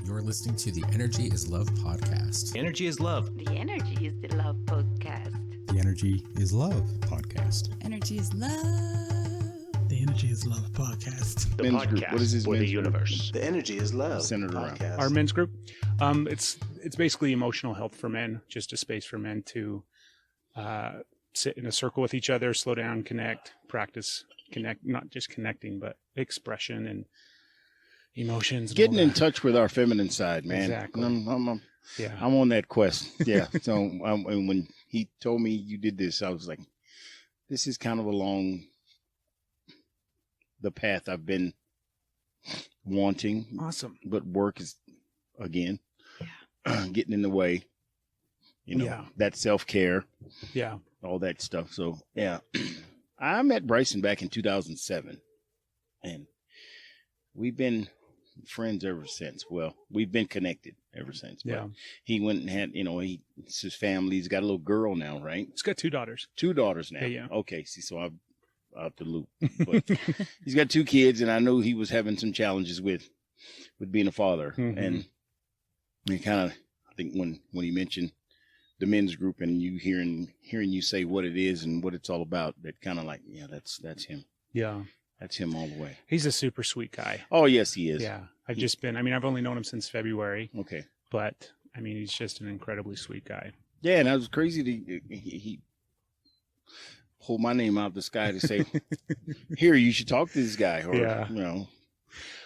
You're listening to the Energy is Love podcast. Energy is love. The Energy is the Love podcast. The Energy is Love podcast. Energy is love. The Energy is Love podcast. The men's podcast group. What is this for the men's group? universe. The Energy is Love Centered around. podcast. Our men's group, it's basically emotional health for men, just a space for men to sit in a circle with each other, slow down, connect, practice, not just connecting, but expression and emotions. And Getting all in that. touch with our feminine side, man. Exactly. I'm Yeah. on that quest. Yeah. So and when he told me you did this, I was like, this is kind of along the path I've been wanting. Awesome. But work is, again, getting in the way. You know, Yeah. that self-care, Yeah. all that stuff. So, yeah. I met Bryson back in 2007. And we've been friends ever since. Well, we've been connected ever since. But Yeah. he went and had, it's his family. He's got a little girl now, right? He's got 2 daughters. 2 daughters now. Yeah. Okay. See, so I'm out the loop. But he's got 2 kids, and I know he was having some challenges with being a father. Mhm. And he kind of, I think when he mentioned the men's group and you hearing you say what it is and what it's all about, that kind of like, yeah, that's him. Yeah. That's him all the way. He's a super sweet guy. Oh, yes, he is. Yeah. I've only known him since February, Okay. but he's just an incredibly sweet guy. Yeah, and I was crazy to he pulled my name out of the sky to say, here, you should talk to this guy. Or, Yeah.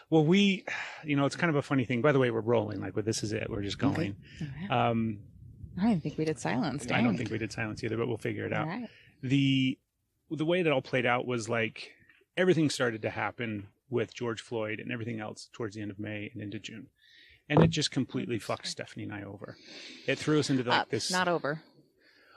Well, it's kind of a funny thing. By the way, we're rolling. Like, this is it. We're just going. I don't even think we did silence. I don't think we did silence either, but we'll figure it out. All right. The way that all played out was like everything started to happen with George Floyd and everything else towards the end of May and into June. And it just completely fucked Stephanie and I over. It threw us into like this. Not over.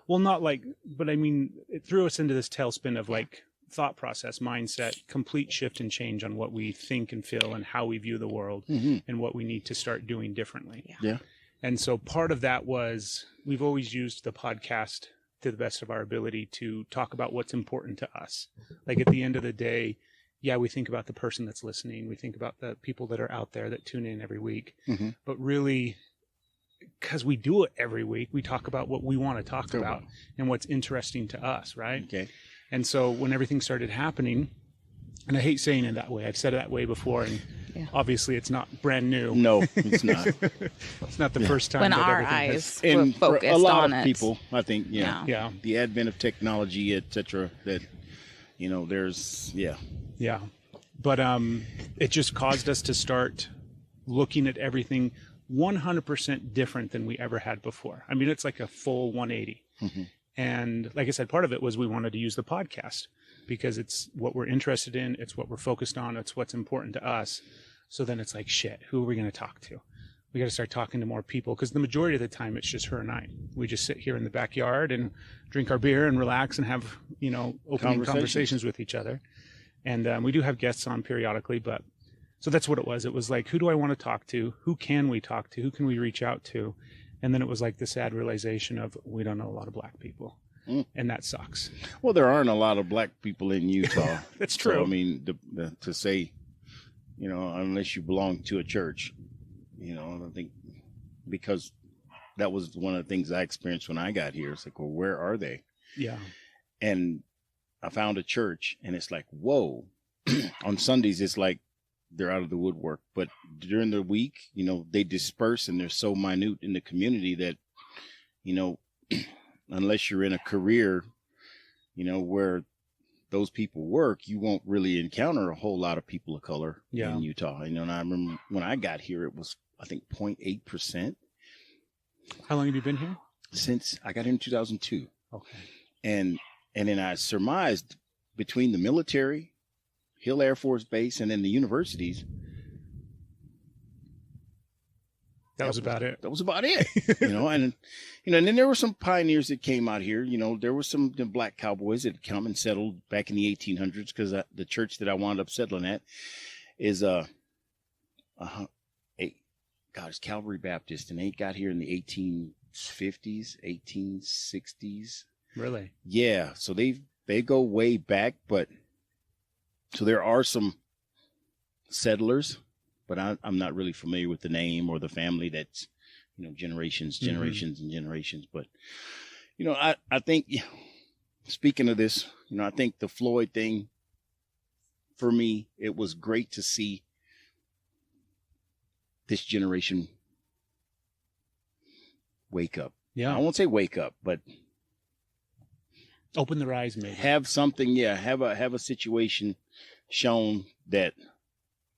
Well, not like, but it threw us into this tailspin of like thought process, mindset, complete shift and change on what we think and feel and how we view the world and what we need to start doing differently. Yeah. And so part of that was we've always used the podcast to the best of our ability to talk about what's important to us. Like at the end of the day, yeah, we think about the person that's listening. We think about the people that are out there that tune in every week. Mm-hmm. But really, because we do it every week, we talk about what we want to talk about and what's interesting to us, right? Okay. And so when everything started happening, and I hate saying it that way, I've said it that way before, and obviously it's not brand new. No, it's not. It's not the first time When that our everything eyes has... were And for focused a lot on of it. people, I think, Yeah. the advent of technology, etc., that, there's, Yeah. But it just caused us to start looking at everything 100% different than we ever had before. It's like a full 180. Mm-hmm. And like I said, part of it was we wanted to use the podcast because it's what we're interested in. It's what we're focused on. It's what's important to us. So then it's like, shit, who are we going to talk to? We got to start talking to more people because the majority of the time it's just her and I. We just sit here in the backyard and drink our beer and relax and have, opening conversations with each other. And we do have guests on periodically, but so that's what it was. It was like, who do I want to talk to? Who can we talk to? Who can we reach out to? And then it was like the sad realization of we don't know a lot of black people. And that sucks. Well, there aren't a lot of black people in Utah. That's true. So, to say, unless you belong to a church, I think because that was one of the things I experienced when I got here. It's like, well, where are they? Yeah. And I found a church, and it's like, whoa. On Sundays, it's like they're out of the woodwork. But during the week, they disperse, and they're so minute in the community that, unless you're in a career, where those people work, you won't really encounter a whole lot of people of color in Utah. And I remember when I got here, it was, I think, 0.8%. How long have you been here? Since I got here in 2002. Okay. And then I surmised between the military, Hill Air Force Base, and then the universities, That was about it. That was about it. And then there were some pioneers that came out here. There were some black cowboys that come and settled back in the 1800s because the church that I wound up settling at is it's Calvary Baptist, and they got here in the 1850s, 1860s. Really? Yeah. So they go way back, but so there are some settlers but I'm not really familiar with the name or the family that's, generations and generations. But, I think, speaking of this, I think the Floyd thing, for me, it was great to see this generation wake up. Yeah. I won't say wake up, but open their eyes, maybe. Have something, have a situation shown that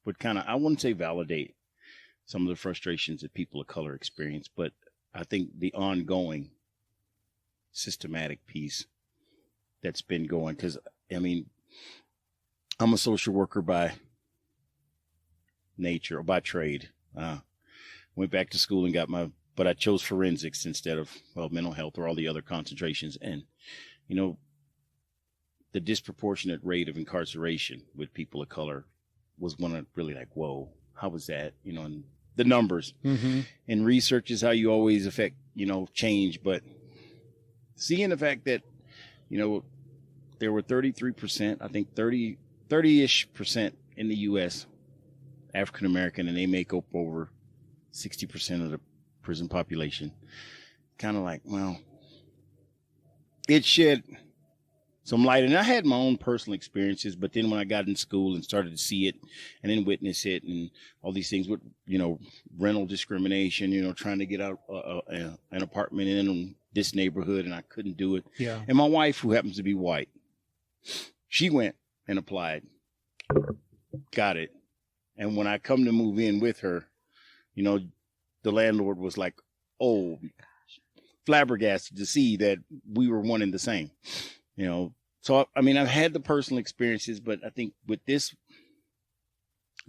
would kind of, I wouldn't say validate some of the frustrations that people of color experience, but I think the ongoing systematic piece that's been going, because, I'm a social worker by nature or by trade. Went back to school and but I chose forensics instead of, mental health or all the other concentrations. And, the disproportionate rate of incarceration with people of color was one of really like, whoa, how was that? And the numbers and research is how you always affect, change. But seeing the fact that, there were 33%, I think 30-ish% in the U.S. African-American, and they make up over 60% of the prison population. Kind of like, well, it shed some light. And I had my own personal experiences, but then when I got in school and started to see it and then witness it and all these things with, rental discrimination, trying to get out an apartment in this neighborhood, and I couldn't do it. Yeah. And my wife, who happens to be white, she went and applied, got it. And when I come to move in with her, the landlord was like, oh, flabbergasted to see that we were one and the same, So, I've had the personal experiences, but I think with this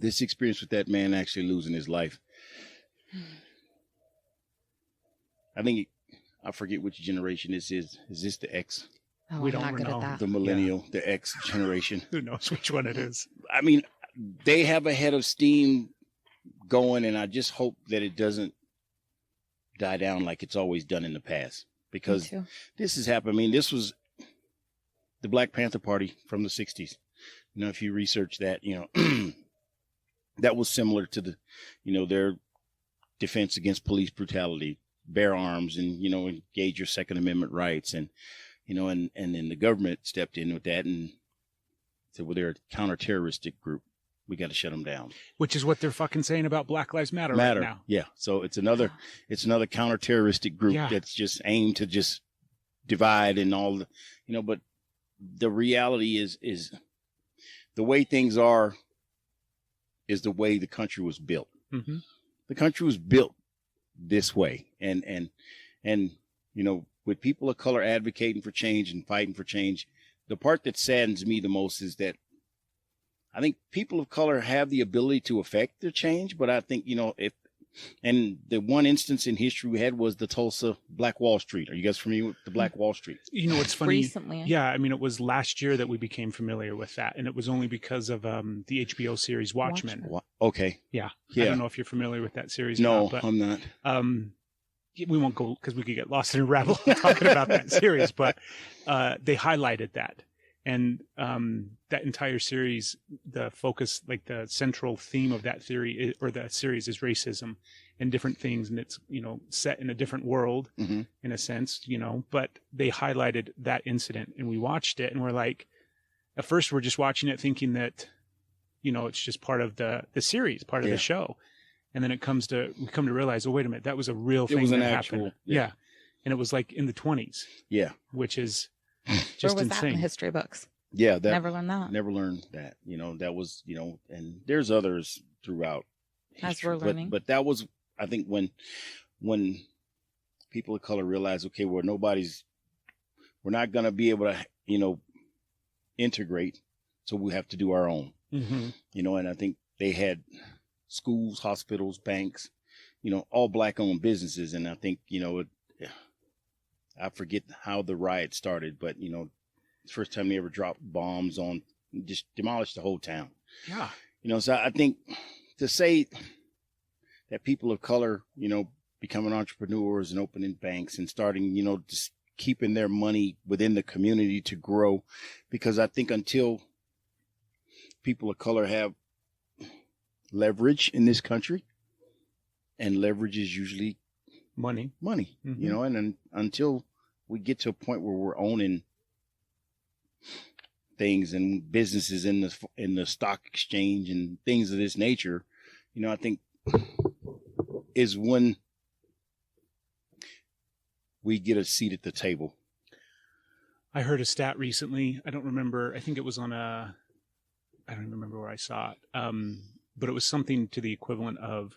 experience with that man actually losing his life, I think, I forget which generation this is. Is this the X? Oh, We I'm don't not good know. at that. The millennial, the X generation? Who knows which one it is? They have a head of steam going, and I just hope that it doesn't die down like it's always done in the past, because this has happened. This was the Black Panther Party from the 60s. If you research that, that was similar to their defense against police brutality, bear arms, and, engage your Second Amendment rights. And, and then the government stepped in with that and said, well, they're a counter-terroristic group. We got to shut them down. Which is what they're fucking saying about Black Lives Matter right now. Yeah. So it's another counter-terroristic group that's just aimed to just divide and all the, but the reality is the way things are is the way the country was built. Mm-hmm. The country was built this way. And, with people of color advocating for change and fighting for change, the part that saddens me the most is that I think people of color have the ability to affect the change, but I think, and the one instance in history we had was the Tulsa Black Wall Street. Are you guys familiar with the Black Wall Street? It's funny. Recently. Yeah. It was last year that we became familiar with that. And it was only because of the HBO series Watchmen. Okay. Yeah. I don't know if you're familiar with that series. No, or not, but, I'm not. We won't go because we could get lost in a rabbit hole talking about that series, but they highlighted that. And that entire series, the focus, like the central theme of that theory or that series is racism and different things. And it's, set in a different world in a sense, but they highlighted that incident and we watched it and we're like, at first we're just watching it thinking that, it's just part of the series, part of the show. And then we come to realize, oh, wait a minute, that was a real thing. It was an actual happened. Yeah. And it was like in the 1920s. Yeah. Which is just Where was insane. that in the history books? Yeah. Never learned that. Never learned that. That was, and there's others throughout history. As we're learning. But that was, I think, when people of color realized, okay, we're not going to be able to, integrate. So we have to do our own, and I think they had schools, hospitals, banks, all black owned businesses. And I think, I forget how the riot started, but, the first time they ever dropped bombs on, just demolished the whole town. Yeah. So I think to say that people of color, becoming entrepreneurs and opening banks and starting, just keeping their money within the community to grow, because I think until people of color have leverage in this country, and leverage is usually money. Mm-hmm. You know, and then until we get to a point where we're owning things and businesses in the stock exchange and things of this nature, you know, I think is when we get a seat at the table. I heard a stat recently. I don't remember. I think it was on I don't remember where I saw it. But it was something to the equivalent of,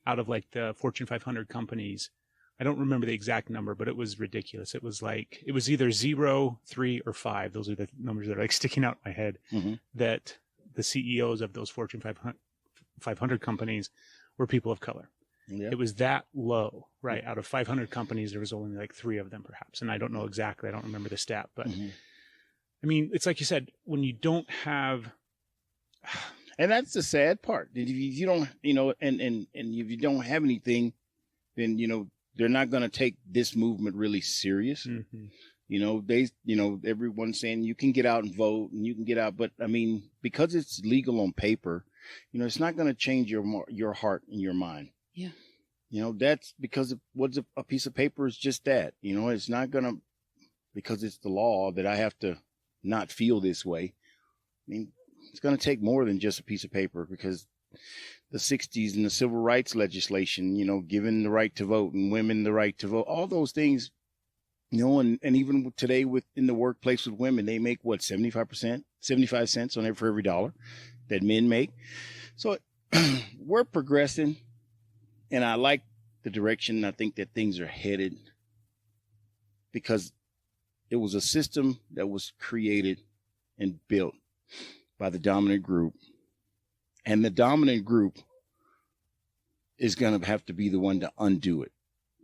out of like the Fortune 500 companies, I don't remember the exact number, but it was ridiculous. It was either 0, 3, or 5. Those are the numbers that are like sticking out in my head. Mm-hmm. That the CEOs of those Fortune 500 companies were people of color. Yep. It was that low, right? Out of 500 companies, there was only like 3 of them, perhaps. And I don't know exactly. I don't remember the stat, but mm-hmm. I mean, it's like you said, when you don't have, and that's the sad part. If you don't, you know, and if you don't have anything, then, you know, they're not going to take this movement really serious. Mm-hmm. You know, everyone's saying you can get out and vote and you can get out. But I mean, because it's legal on paper, you know, it's not going to change your heart and your mind. Yeah. You know, that's because what's a piece of paper is just that. You know, it's not going to, because it's the law that I have to not feel this way. I mean, it's going to take more than just a piece of paper, because the 60s and the civil rights legislation, you know, giving the right to vote and women the right to vote, all those things, you know, and even today in the workplace with women, they make what, 75 cents for every dollar that men make. So we're progressing, and I like the direction. I think that things are headed, because it was a system that was created and built by the dominant group. And the dominant group is going to have to be the one to undo it.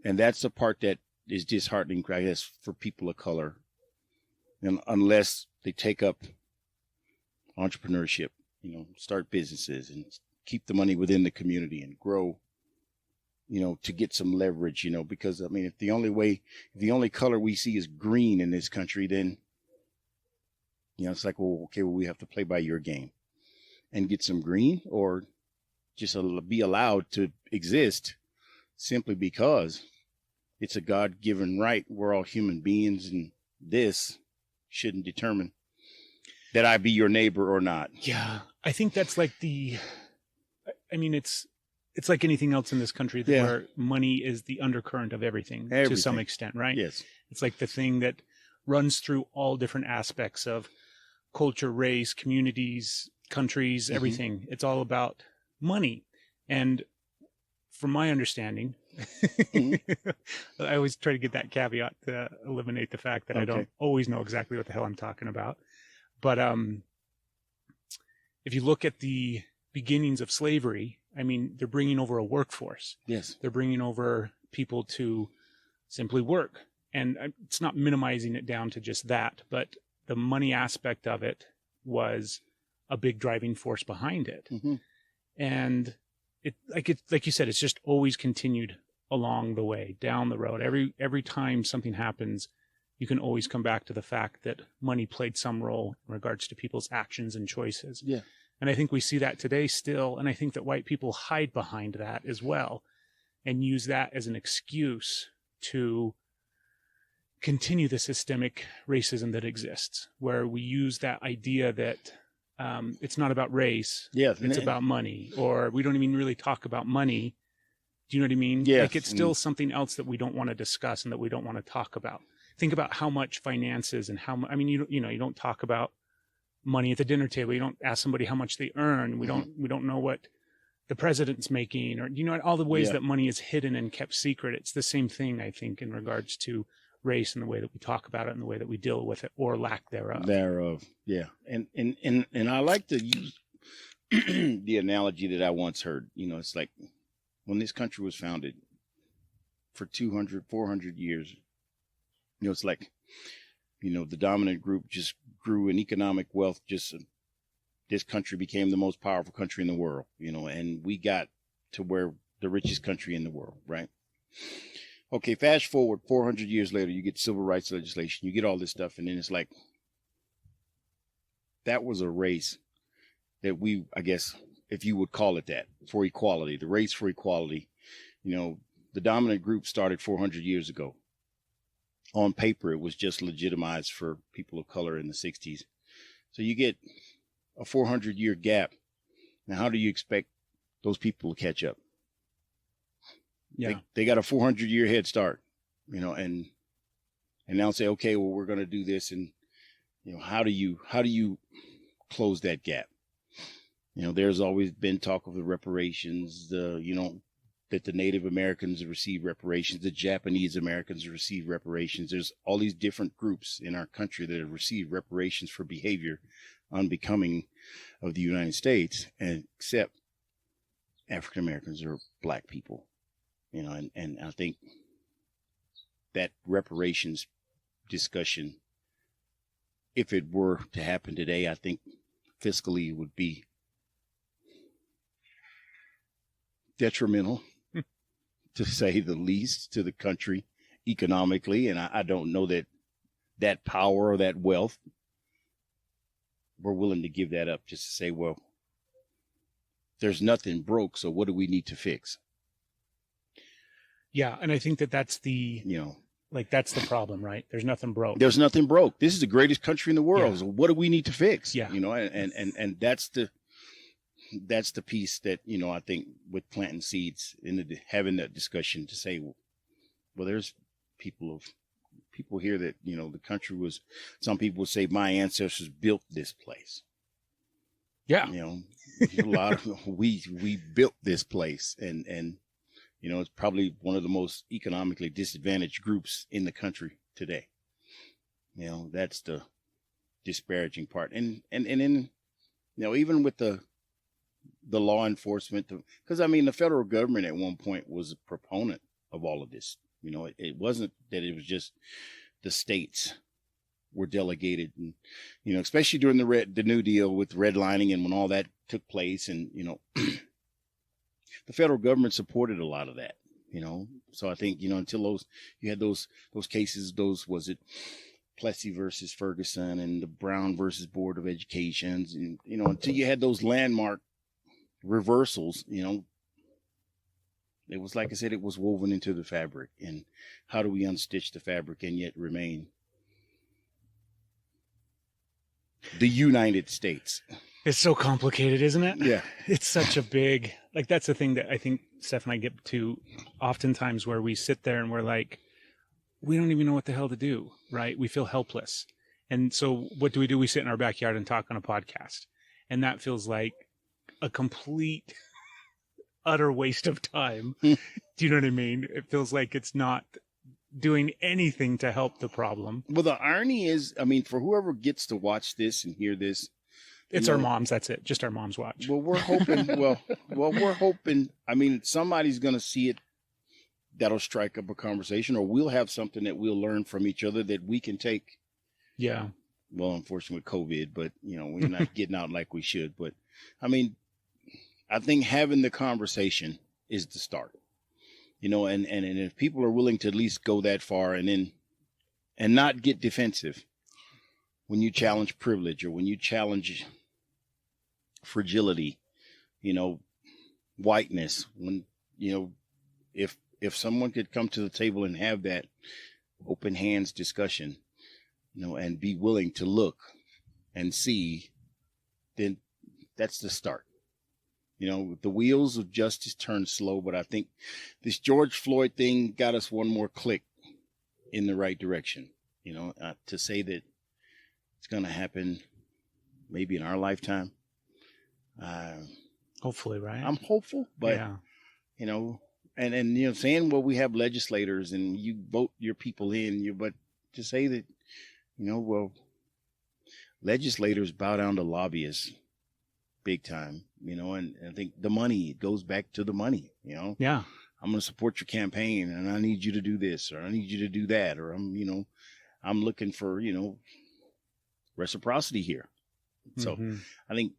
And that's the part that is disheartening, I guess, for people of color. And unless they take up entrepreneurship, you know, start businesses and keep the money within the community and grow, you know, to get some leverage, you know, because, I mean, if the only color we see is green in this country, then, you know, it's like, well, okay, well, we have to play by your game and get some green, or just be allowed to exist simply because it's a God-given right. We're all human beings, and this shouldn't determine that I be your neighbor or not. Yeah, I think that's like it's like anything else in this country where money is the undercurrent of everything to some extent, right? Yes. It's like the thing that runs through all different aspects of culture, race, communities, countries, everything. Mm-hmm. It's all about money. And from my understanding, mm-hmm. I always try to get that caveat to eliminate the fact that I don't always know exactly what the hell I'm talking about. But if you look at the beginnings of slavery, I mean, they're bringing over a workforce. Yes. They're bringing over people to simply work. And it's not minimizing it down to just that, but the money aspect of it was a big driving force behind it. Mm-hmm. And like you said, it's just always continued along the way, down the road. Every time something happens, you can always come back to the fact that money played some role in regards to people's actions and choices. Yeah. And I think we see that today still. And I think that white people hide behind that as well and use that as an excuse to continue the systemic racism that exists, where we use that idea that it's not about race. Yes. It's about money, or we don't even really talk about money. Do you know what I mean? Yes. Like, it's still something else that we don't want to discuss and that we don't want to talk about. Think about how much finances and you don't talk about money at the dinner table. You don't ask somebody how much they earn. We don't know what the president's making, or, you know, all the ways that money is hidden and kept secret. It's the same thing, I think, in regards to race and the way that we talk about it and the way that we deal with it, or lack thereof. Yeah. And I like to use the analogy that I once heard. You know, it's like when this country was founded for 200, 400 years, you know, it's like, you know, the dominant group just grew in economic wealth. This country became the most powerful country in the world, you know, and we got to where the richest country in the world, right? Okay, fast forward 400 years later, you get civil rights legislation, you get all this stuff, and then it's like, that was a race that we, I guess, if you would call it that, for equality, the race for equality. You know, the dominant group started 400 years ago. On paper, it was just legitimized for people of color in the 60s. So you get a 400-year gap. Now, how do you expect those people to catch up? Yeah. They got a 400-year head start, you know, and now say, okay, well, we're going to do this. And, you know, how do you close that gap? You know, there's always been talk of the reparations, you know, that the Native Americans receive reparations, the Japanese Americans receive reparations. There's all these different groups in our country that have received reparations for behavior unbecoming of the United States, and except African Americans or black people, you know, and I think that reparations discussion, if it were to happen today, I think fiscally it would be detrimental, to say the least, to the country economically. And I don't know that power or that wealth, we're willing to give that up just to say, well, there's nothing broke, so what do we need to fix? Yeah, and I think that's the, you know, like, that's the problem, right? There's nothing broke. There's nothing broke. This is the greatest country in the world. Yeah. So what do we need to fix? Yeah. You know, and that's the piece that, you know, I think with planting seeds in having that discussion to say, well, there's people here that, you know, the country was, some people would say my ancestors built this place. Yeah. You know, a lot of, we built this place, and, you know, it's probably one of the most economically disadvantaged groups in the country today. You know, that's the disparaging part. And then, you know, even with the law enforcement, because I mean, the federal government at one point was a proponent of all of this. You know, it wasn't that it was just the states were delegated, and, you know, especially during the New Deal with redlining and when all that took place, and, you know, the federal government supported a lot of that, you know. So I think, you know, until you had those cases, was it Plessy versus Ferguson and the Brown versus Board of Education, and, you know, until you had those landmark reversals, you know, it was, like I said, it was woven into the fabric. And how do we unstitch the fabric and yet remain the United States? It's so complicated, isn't it? Yeah. It's such a big, like, that's the thing that I think Steph and I get to oftentimes, where we sit there and we're like, we don't even know what the hell to do, right? We feel helpless. And so what do? We sit in our backyard and talk on a podcast. And that feels like a complete, utter waste of time. Do you know what I mean? It feels like it's not doing anything to help the problem. Well, the irony is, I mean, for whoever gets to watch this and hear this, it's our moms. That's it. Just our moms watch. Well, we're hoping. We're hoping. I mean, somebody's going to see it. That'll strike up a conversation, or we'll have something that we'll learn from each other that we can take. Yeah. Well, unfortunately with COVID, but, you know, we're not getting out like we should. But I mean, I think having the conversation is the start, you know, and if people are willing to at least go that far and not get defensive when you challenge privilege or when you challenge fragility, you know, whiteness, when, you know, if someone could come to the table and have that open hands discussion, you know, and be willing to look and see, then that's the start. You know, the wheels of justice turn slow, but I think this George Floyd thing got us one more click in the right direction. You know, to say that it's going to happen maybe in our lifetime. Hopefully, right? I'm hopeful, but, yeah. You know, and you know, saying, well, we have legislators and you vote your people in, but to say that, you know, well, legislators bow down to lobbyists big time, you know, and I think the money, it goes back to the money, you know. Yeah. I'm going to support your campaign and I need you to do this, or I need you to do that, or I'm looking for, you know, reciprocity here. So I think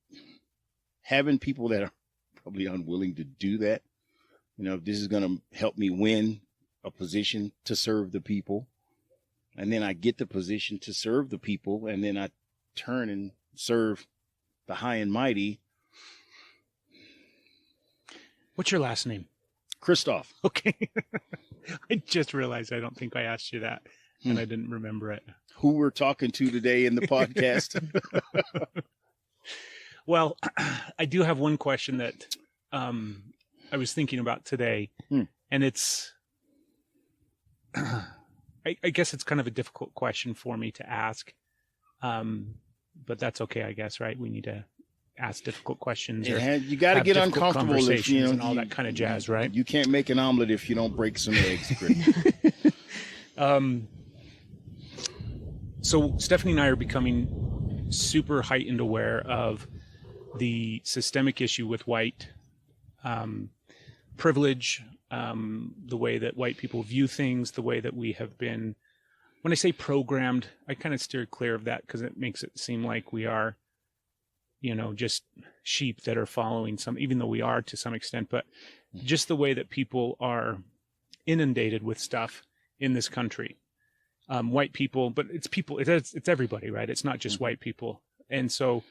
having people that are probably unwilling to do that, you know, if this is going to help me win a position to serve the people, and then I get the position to serve the people, and then I turn and serve the high and mighty, What's your last name? Christophe. Okay. I just realized I don't think I asked you that, and I didn't remember it. Who we're talking to today in the podcast. Well, I do have one question that I was thinking about today, and it's, I guess it's kind of a difficult question for me to ask, but that's okay, I guess, right? We need to ask difficult questions. You got to get uncomfortable if, and all that kind of jazz, right? You can't make an omelet if you don't break some eggs. So Stephanie and I are becoming super heightened aware of the systemic issue with white privilege, the way that white people view things, the way that we have been, when I say programmed, I kind of steer clear of that because it makes it seem like we are, just sheep that are following some, even though we are to some extent, but just the way that people are inundated with stuff in this country. White people, but it's people, it's everybody, right? It's not just white people. And so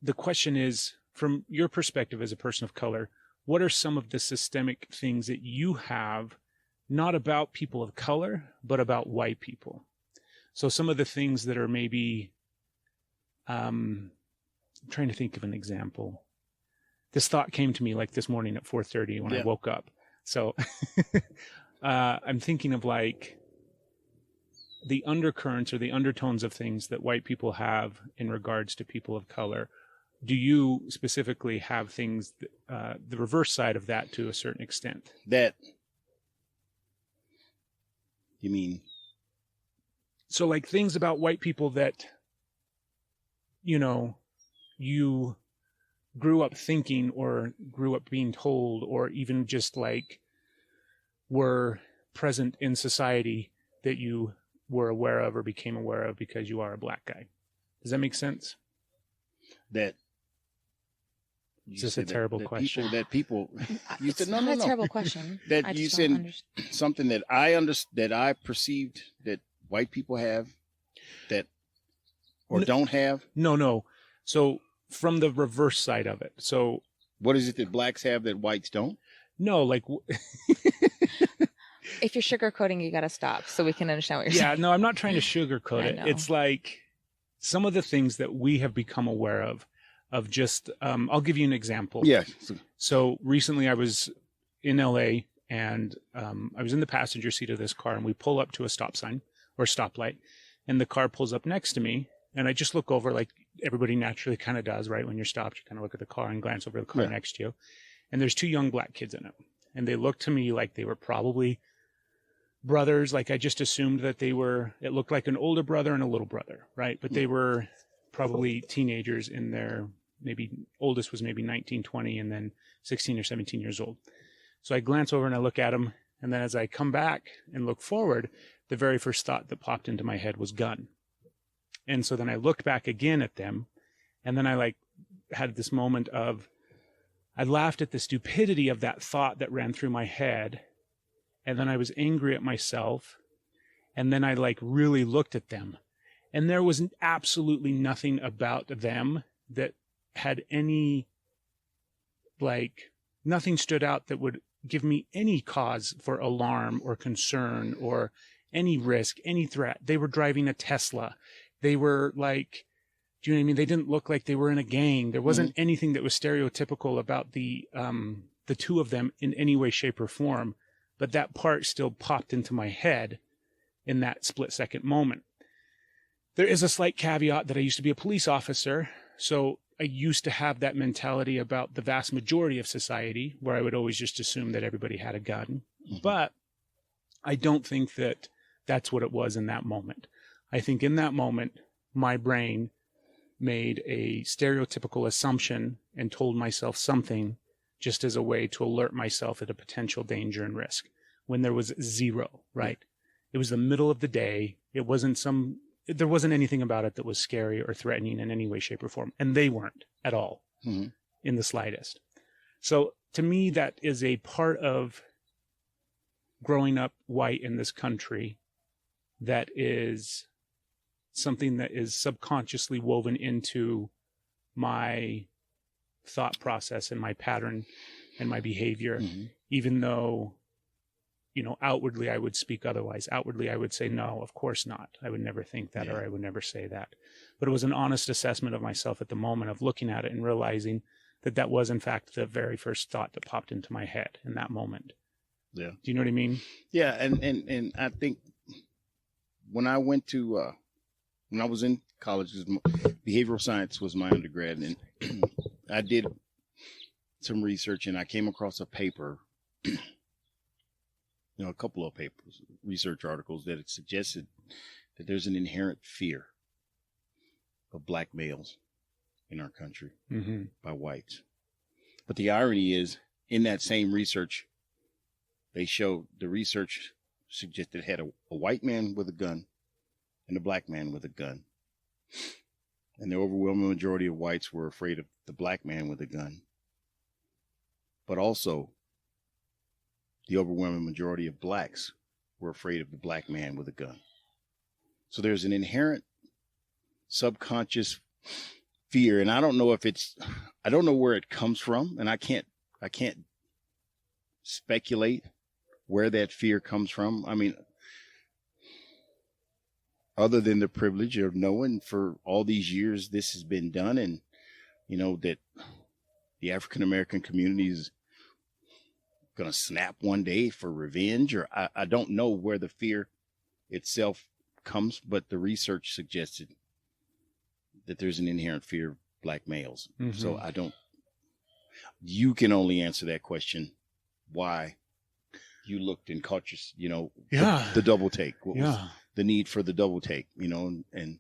the question is, from your perspective as a person of color, what are some of the systemic things that you have, not about people of color, but about white people? So some of the things that are maybe, I'm trying to think of an example. This thought came to me like this morning at 4:30 when I woke up. So I'm thinking of like the undercurrents or the undertones of things that white people have in regards to people of color. Do you specifically have things, the reverse side of that to a certain extent? That, you mean? So like things about white people that, you grew up thinking or grew up being told, or even just like were present in society that you were aware of or became aware of because you are a black guy. Does that make sense? That is this a terrible question? You said no. A terrible question. That you said something that I perceived that white people have that or don't have. No. So from the reverse side of it. So what is it that blacks have that whites don't? No, like if you're sugarcoating, you got to stop so we can understand what you're saying. Yeah, no, I'm not trying to sugarcoat it. It's like some of the things that we have become aware of just, I'll give you an example. Yeah. So recently I was in LA and I was in the passenger seat of this car, and we pull up to a stop sign or stoplight, and the car pulls up next to me, and I just look over like everybody naturally kind of does, right? When you're stopped, you kind of look at the car and glance over the car next to you. And there's two young black kids in it. And they looked to me like they were probably brothers. Like I just assumed that it looked like an older brother and a little brother, right? But they were probably teenagers in their, maybe oldest was maybe 19, 20, and then 16 or 17 years old. So I glance over and I look at them. And then as I come back and look forward, the very first thought that popped into my head was gun. And so then I looked back again at them, and then I had this moment of, I laughed at the stupidity of that thought that ran through my head. And then I was angry at myself. And then I really looked at them, and there was absolutely nothing about them that had any, nothing stood out that would give me any cause for alarm or concern or any risk, any threat. They were driving a Tesla. They were do you know what I mean? They didn't look like they were in a gang. There wasn't anything that was stereotypical about the two of them in any way, shape, or form. But that part still popped into my head in that split-second moment. There is a slight caveat that I used to be a police officer, so I used to have that mentality about the vast majority of society, where I would always just assume that everybody had a gun. But I don't think that that's what it was in that moment. I think in that moment, my brain made a stereotypical assumption and told myself something just as a way to alert myself at a potential danger and risk when there was zero, right? It was the middle of the day. There wasn't anything about it that was scary or threatening in any way, shape, or form. And they weren't at all in the slightest. So to me, that is a part of growing up white in this country that is something that is subconsciously woven into my thought process and my pattern and my behavior, even though, you know, outwardly I would speak otherwise. Outwardly I would say, no, of course not. I would never think that, or I would never say that. But it was an honest assessment of myself at the moment of looking at it and realizing that that was in fact the very first thought that popped into my head in that moment. Yeah. Do you know what I mean? Yeah. And I think when I went to, when I was in college, behavioral science was my undergrad, and I did some research, and I came across a paper, you know, a couple of papers, research articles that it suggested that there's an inherent fear of black males in our country by whites. But the irony is, in that same research, they showed the research suggested it had a white man with a gun and a black man with a gun. And the overwhelming majority of whites were afraid of the black man with a gun. But also, the overwhelming majority of blacks were afraid of the black man with a gun. So there's an inherent subconscious fear, and I don't know where it comes from, and I can't speculate where that fear comes from. I mean, other than the privilege of knowing for all these years this has been done, and, you know, that the African American community is going to snap one day for revenge, or I don't know where the fear itself comes, but the research suggested that there's an inherent fear of black males. So you can only answer that question, why you looked and caught your, you know, the double take. What was the need for the double take, you know, and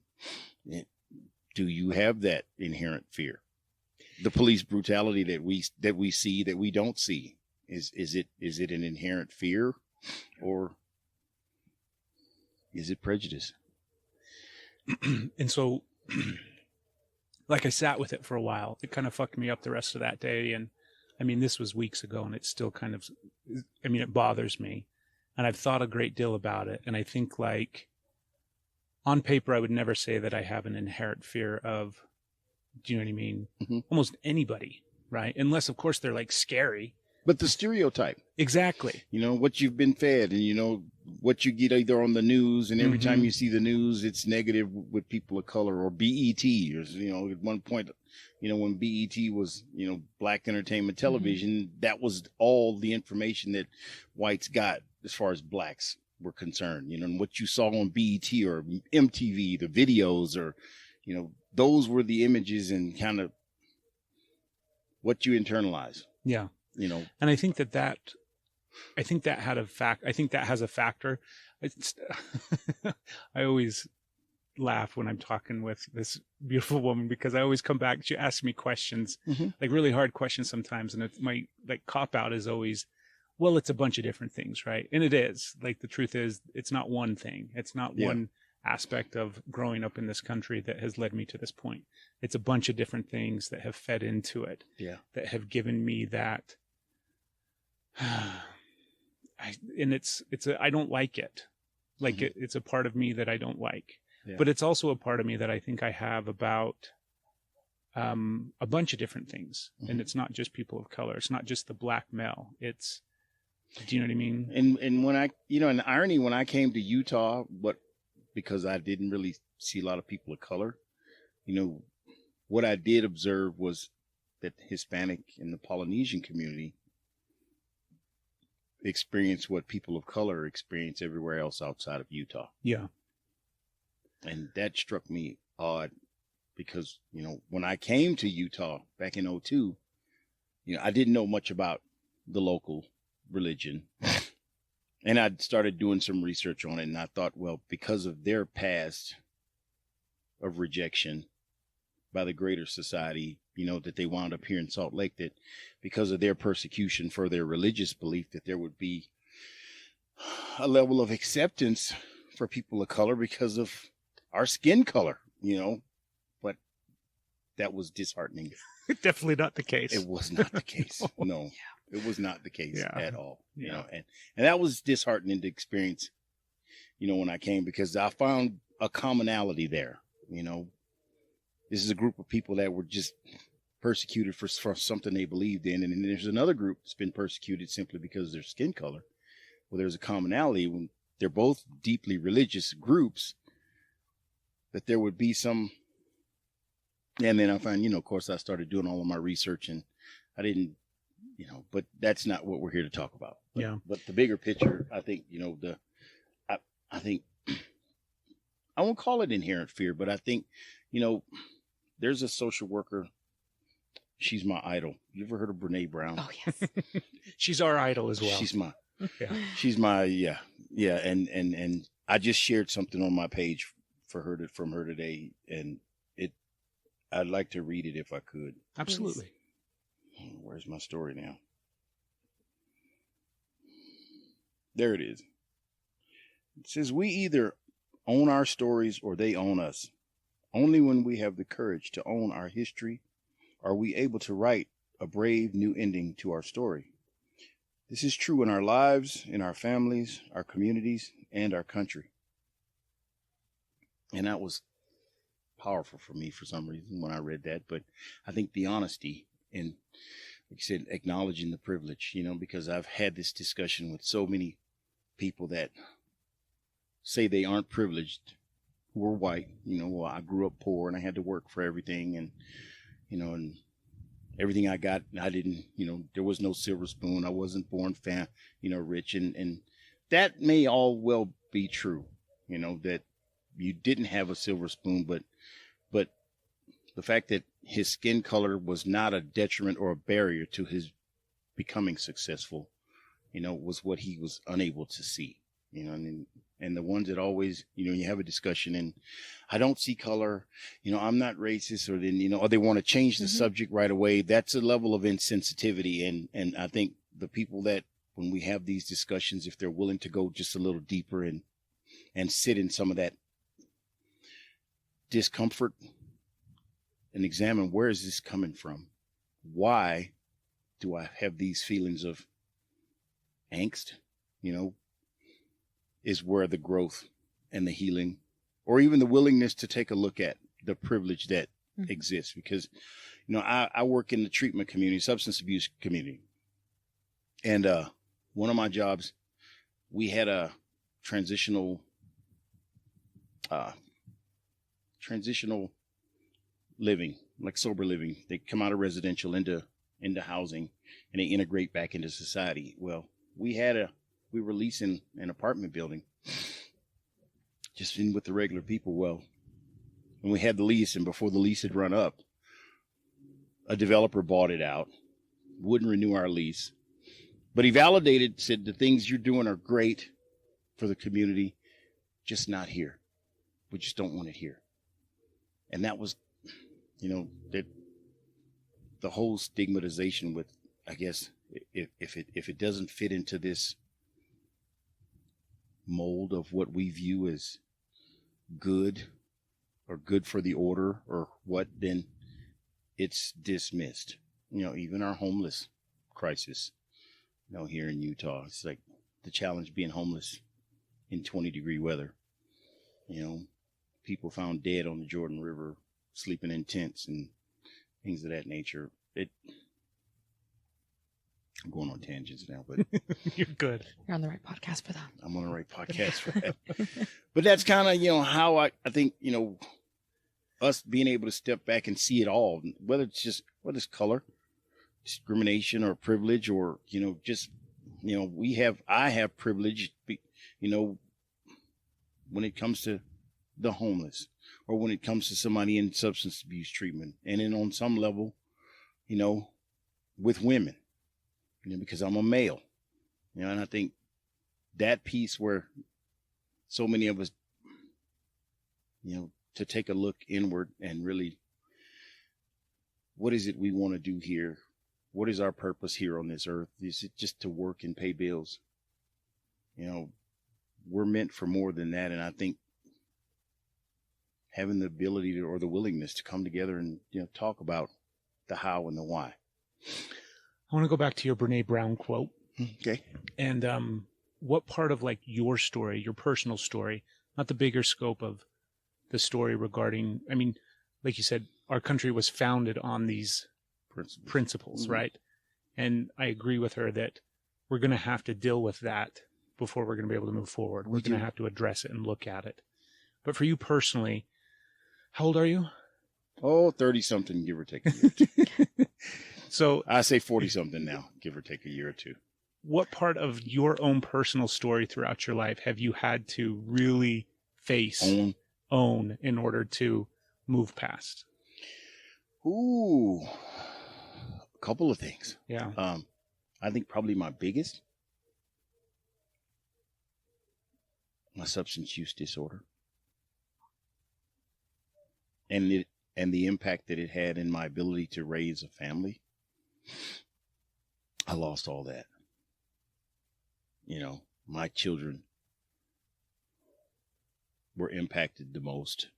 do you have that inherent fear? The police brutality that we see, that we don't see, is it an inherent fear, or is it prejudice? And so, like, I sat with it for a while. It kind of fucked me up the rest of that day. And I mean, this was weeks ago, and it's still kind of, I mean, it bothers me. And I've thought a great deal about it. And I think, like, on paper, I would never say that I have an inherent fear of, do you know what I mean? Almost anybody, right? Unless, of course, they're like scary. But the stereotype. Exactly. You know, what you've been fed, and, you know, what you get either on the news, and every time you see the news, it's negative with people of color, or BET, or, you know, at one point, you know, when BET was, you know, Black Entertainment Television, that was all the information that whites got as far as blacks were concerned, you know, and what you saw on BET or MTV, the videos, or, you know, those were the images and kind of what you internalize. Yeah. You know, and I think that has a factor. I always laugh when I'm talking with this beautiful woman, because I always come back. She asks me questions, like really hard questions sometimes. And my like cop out is always, well, it's a bunch of different things. Right. And it is. Like, the truth is, it's not one thing. It's not one aspect of growing up in this country that has led me to this point. It's a bunch of different things that have fed into it. Yeah. That have given me that. I don't like it. Like, it's a part of me that I don't like, but it's also a part of me that I think I have about a bunch of different things. And it's not just people of color. It's not just the black male. It's, do you know what I mean? And when I, you know, an irony, when I came to Utah, because I didn't really see a lot of people of color, you know, what I did observe was that Hispanic and the Polynesian community experience what people of color experience everywhere else outside of Utah. Yeah. And that struck me odd, because, you know, when I came to Utah back in 2002, you know, I didn't know much about the local religion. And I started doing some research on it, and I thought, well, because of their past of rejection by the greater society, you know, that they wound up here in Salt Lake, that because of their persecution for their religious belief, that there would be a level of acceptance for people of color because of our skin color, you know. But that was disheartening. Definitely not the case. It was not the case. No, it was not the case at all. You know, and that was disheartening to experience, you know, when I came, because I found a commonality there. You know, this is a group of people that were just persecuted for something they believed in. And then there's another group that's been persecuted simply because of their skin color. Well, there's a commonality when they're both deeply religious groups, that there would be some. And then I find, of course, I started doing all of my research, and I didn't, but that's not what we're here to talk about. But the bigger picture, I think, I think, I won't call it inherent fear, but I think, there's a social worker. She's my idol. You ever heard of Brene Brown? Oh, yes. She's our idol as well. She's my, yeah. And I just shared something on my page from her today, and I'd like to read it if I could. Absolutely. Where's my story now? There it is. It says, we either own our stories or they own us. Only when we have the courage to own our history are we able to write a brave new ending to our story. This is true in our lives, in our families, our communities, and our country. And that was powerful for me for some reason when I read that. But I think the honesty and, like I said, acknowledging the privilege, because I've had this discussion with so many people that say they aren't privileged, who are white. Well, I grew up poor and I had to work for everything, and and everything I got, I didn't, there was no silver spoon. I wasn't born rich, and that may all well be true, that you didn't have a silver spoon, but the fact that his skin color was not a detriment or a barrier to his becoming successful, was what he was unable to see, and the ones that always, you have a discussion and I don't see color, I'm not racist, or then, or they want to change the subject right away. That's a level of insensitivity. And I think the people that, when we have these discussions, if they're willing to go just a little deeper and sit in some of that discomfort and examine, where is this coming from? Why do I have these feelings of angst? Is where the growth and the healing, or even the willingness to take a look at the privilege that exists. Because, I work in the treatment community, substance abuse community. And one of my jobs, we had a transitional living, like sober living. They come out of residential into housing, and they integrate back into society. Well, we were leasing an apartment building, just in with the regular people. Well, when we had the lease, and before the lease had run up, a developer bought it out, wouldn't renew our lease, but he validated, said the things you're doing are great for the community, just not here. We just don't want it here. And that was, that the whole stigmatization with, I guess, if it doesn't fit into this mold of what we view as good or good for the order or what, then it's dismissed. Even our homeless crisis, here in Utah, it's like the challenge being homeless in 20-degree weather. People found dead on the Jordan River, sleeping in tents and things of that nature. I'm going on tangents now, but you're good. You're on the right podcast for that. I'm on the right podcast for that. But that's kind of, how I think, us being able to step back and see it all, whether it's color, discrimination, or privilege, or, just, I have privilege, when it comes to the homeless, or when it comes to somebody in substance abuse treatment, and then on some level, with women. Because I'm a male, and I think that piece where so many of us, to take a look inward and really, what is it we want to do here? What is our purpose here on this earth? Is it just to work and pay bills? We're meant for more than that. And I think having the ability to, or the willingness to come together and, talk about the how and the why. I want to go back to your Brene Brown quote. Okay. And what part of your story, your personal story, not the bigger scope of the story regarding, like you said, our country was founded on these principles, Mm-hmm. right? And I agree with her that we're going to have to deal with that before we're going to be able to move forward. We're going to have to address it and look at it. But for you personally, how old are you? Oh, 30-something, give or take a year or two. So I say 40-something now, give or take a year or two. What part of your own personal story throughout your life have you had to really face, own in order to move past? Ooh, a couple of things. Yeah. I think probably my biggest, my substance use disorder, and the impact that it had in my ability to raise a family. I lost all that. You know, my children were impacted the most,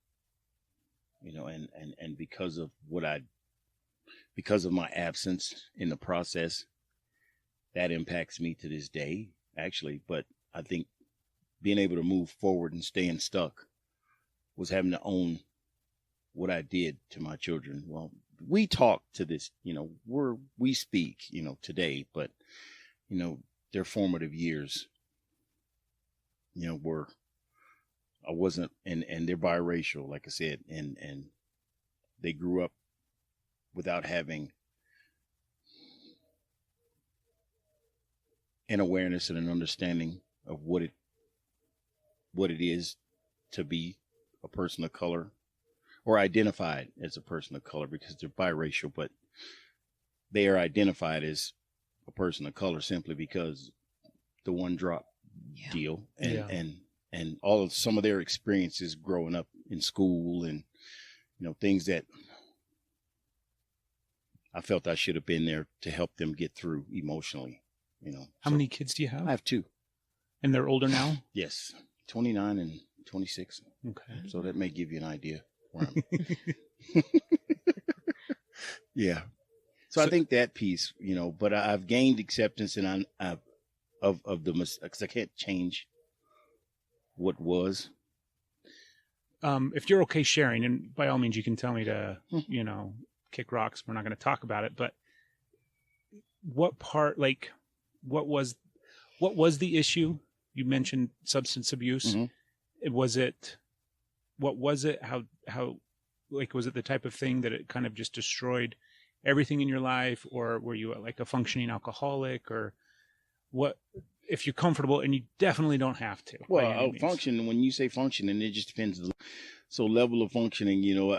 you know, and because of because of my absence in the process, that impacts me to this day, actually. But I think being able to move forward and staying stuck was having to own what I did to my children. Well, we talk to this, you know, we speak, you know, today, but, you know, their formative years, you know, I wasn't, and they're biracial, like I said, and they grew up without having an awareness and an understanding of what it is to be a person of color, or identified as a person of color, because they're biracial, but they are identified as a person of color simply because the one drop deal and all of some of their experiences growing up in school, and, you know, things that I felt I should have been there to help them get through emotionally, you know. How many kids do you have? I have 2. And they're older now? Yes. 29 and 26. Okay. So that may give you an idea where I'm. Yeah. So I think that piece, you know, but I've gained acceptance, and of the mistakes. I can't change what was. If you're okay sharing, and by all means, you can tell me to, you know, kick rocks. We're not going to talk about it, but what part, like, what was the issue? You mentioned substance abuse. Mm-hmm. What was it? How, like, was it the type of thing that it kind of just destroyed everything in your life, or were you like a functioning alcoholic, or what? If you're comfortable, and you definitely don't have to. Well, function, when you say functioning, it just depends. So level of functioning, you know,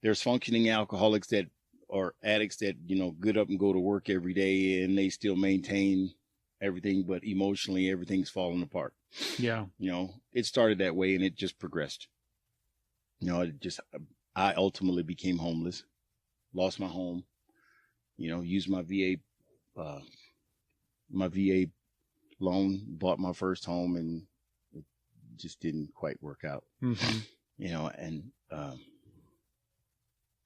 there's functioning alcoholics that are addicts that, you know, get up and go to work every day and they still maintain everything, but emotionally everything's falling apart. Yeah. You know, it started that way and it just progressed. You know, I ultimately became homeless, lost my home, you know, used my VA loan, bought my first home, and it just didn't quite work out. Mm-hmm. You know, and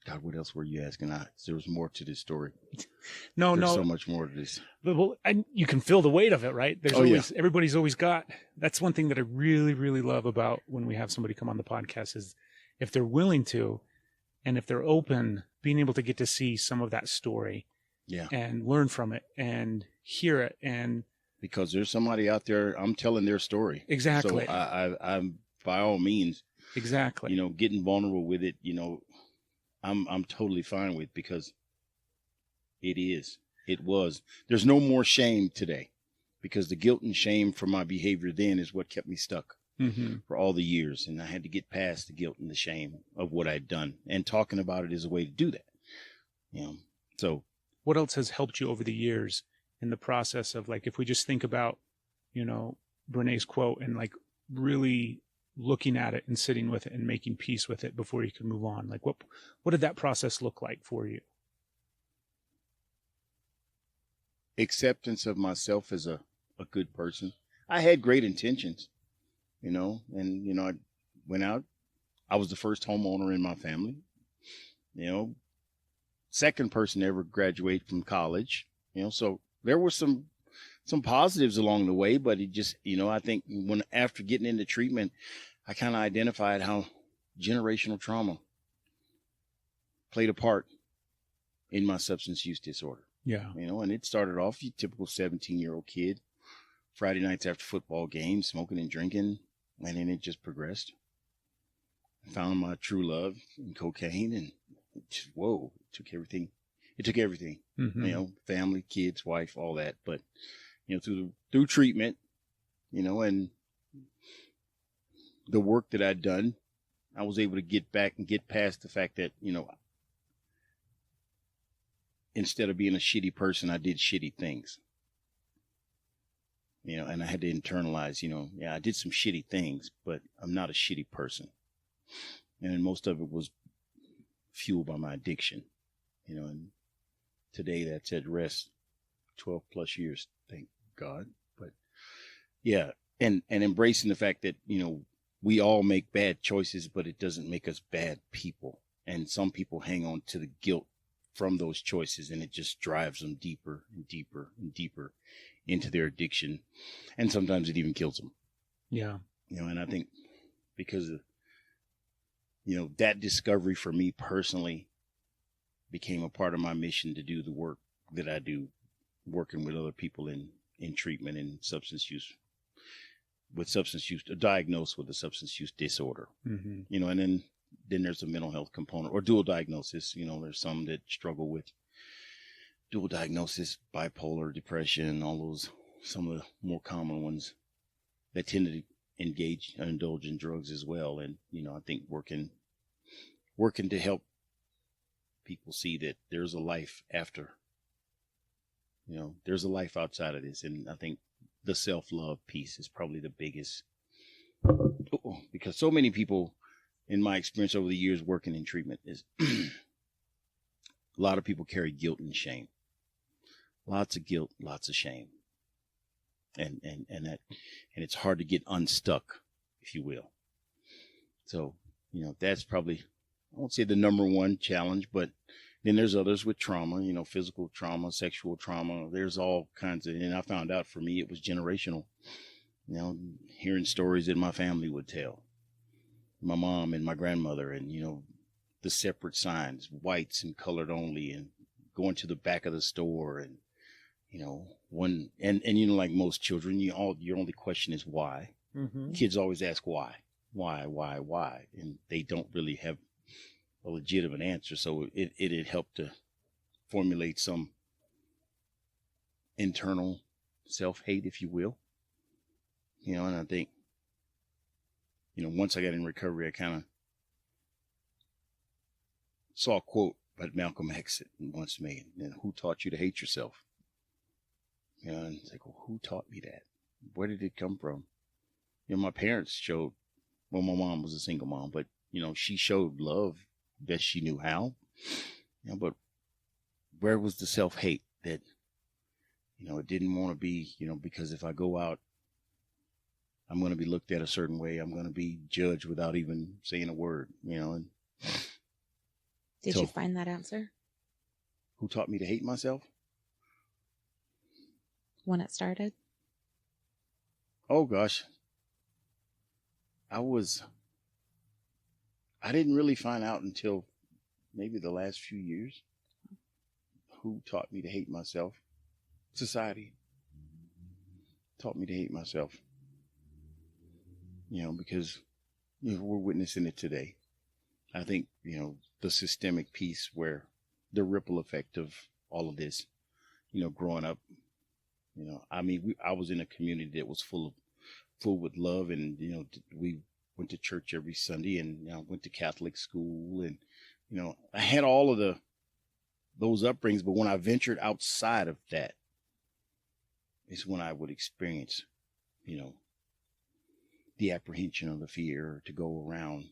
God, what else were you asking? There was more to this story. There's so much more to this. Well, and you can feel the weight of it, right? Everybody's always got. That's one thing that I really, really love about when we have somebody come on the podcast is if they're willing to, and if they're open, being able to get to see some of that story. Yeah. And learn from it and hear it. And because there's somebody out there, I'm telling their story. Exactly. So I'm by all means, exactly, you know, getting vulnerable with it, you know, I'm totally fine with, because it was, there's no more shame today, because the guilt and shame for my behavior then is what kept me stuck for all the years. And I had to get past the guilt and the shame of what I'd done, and talking about it is a way to do that. You know, so. What else has helped you over the years in the process of, like, if we just think about, you know, Brené's quote and like really looking at it and sitting with it and making peace with it before you can move on? Like, what did that process look like for you? Acceptance of myself as a good person. I had great intentions, you know, and, you know, I went out. I was the first homeowner in my family, you know, second person to ever graduate from college, you know, so there were some positives along the way, but it just, you know, I think after getting into treatment, I kind of identified how generational trauma played a part in my substance use disorder. Yeah. And it started off, your typical 17-year-old kid, Friday nights after football games, smoking and drinking, and then it just progressed. I found my true love in cocaine, and it took everything. It took everything, family, kids, wife, all that. But, through treatment, and the work that I'd done, I was able to get back and get past the fact that, instead of being a shitty person, I did shitty things. And I had to internalize, I did some shitty things, but I'm not a shitty person. And most of it was fueled by my addiction, and today that's at rest, 12 plus years, thank God. But yeah, and embracing the fact that, we all make bad choices, but it doesn't make us bad people. And some people hang on to the guilt from those choices, and it just drives them deeper and deeper and deeper into their addiction. And sometimes it even kills them. Yeah. And I think because of, that discovery for me personally became a part of my mission to do the work that I do, working with other people in treatment and substance use, diagnosed with a substance use disorder. Mm-hmm. And then there's a mental health component or dual diagnosis. There's some that struggle with dual diagnosis, bipolar, depression, all those, some of the more common ones that tend to engage and indulge in drugs as well. And, I think working to help people see that there's a life after, there's a life outside of this. And I think the self-love piece is probably the biggest, because so many people, in my experience over the years working in treatment, is a lot of people carry guilt and shame. Lots of guilt, lots of shame. And it's hard to get unstuck, if you will. So, that's probably, I won't say the number one challenge, but then there's others with trauma, physical trauma, sexual trauma. There's all kinds of, and I found out for me, it was generational. Hearing stories that my family would tell, my mom and my grandmother, and, the separate signs, whites and colored only, and going to the back of the store, and, like most children, your only question is why. Mm-hmm. Kids always ask why, and they don't really have a legitimate answer. So it helped to formulate some internal self-hate, if you will. And I think, once I got in recovery, I kind of saw a quote by Malcolm X once made, who taught you to hate yourself? And it's like, well, who taught me that? Where did it come from? My parents showed, well, my mom was a single mom, but, she showed love best she knew how. But where was the self-hate that, it didn't want to be, because if I go out, I'm going to be looked at a certain way. I'm going to be judged without even saying a word, and Did you find that answer? Who taught me to hate myself? When it started? Oh, gosh. I didn't really find out until maybe the last few years who taught me to hate myself. Society taught me to hate myself. Because we're witnessing it today. I think, the systemic piece where the ripple effect of all of this, growing up, I was in a community that was full with love, and, we went to church every Sunday, and went to Catholic school, and, I had all of those upbringings, but when I ventured outside of that is when I would experience, the apprehension or the fear to go around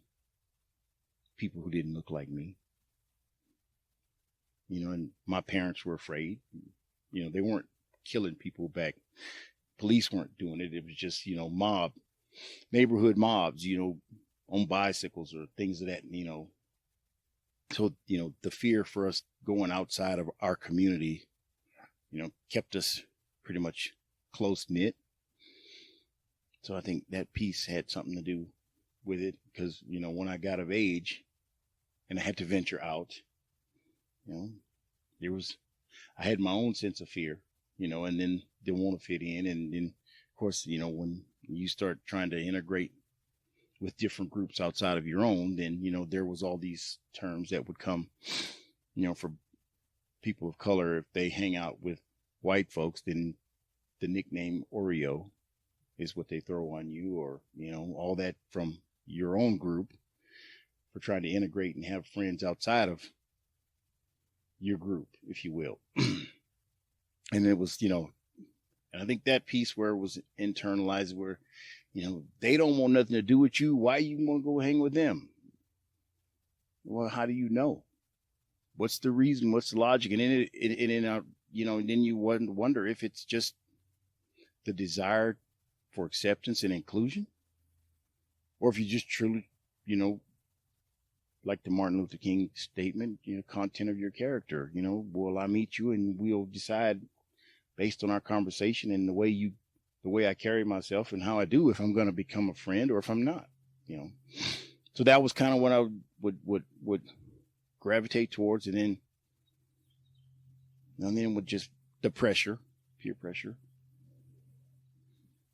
people who didn't look like me. And my parents were afraid. They weren't killing people back. Police weren't doing it. It was just, neighborhood mobs, on bicycles or things of that, So, the fear for us going outside of our community, kept us pretty much close-knit. So I think that piece had something to do with it, because, when I got of age and I had to venture out, I had my own sense of fear, and then didn't want to fit in. And then, of course, when you start trying to integrate with different groups outside of your own, then, there was all these terms that would come, for people of color. If they hang out with white folks, then the nickname Oreo is what they throw on you, or, all that from your own group for trying to integrate and have friends outside of your group, if you will. And it was, and I think that piece where it was internalized, where, they don't want nothing to do with you. Why you want to go hang with them? Well, how do you know? What's the reason? What's the logic? And then you wonder if it's just the desire for acceptance and inclusion, or if you just truly, like the Martin Luther King statement, content of your character. Will I meet you and we'll decide based on our conversation and the way I carry myself and how I do, if I'm going to become a friend or if I'm not. So that was kind of what I would gravitate towards, and then with just the pressure, peer pressure.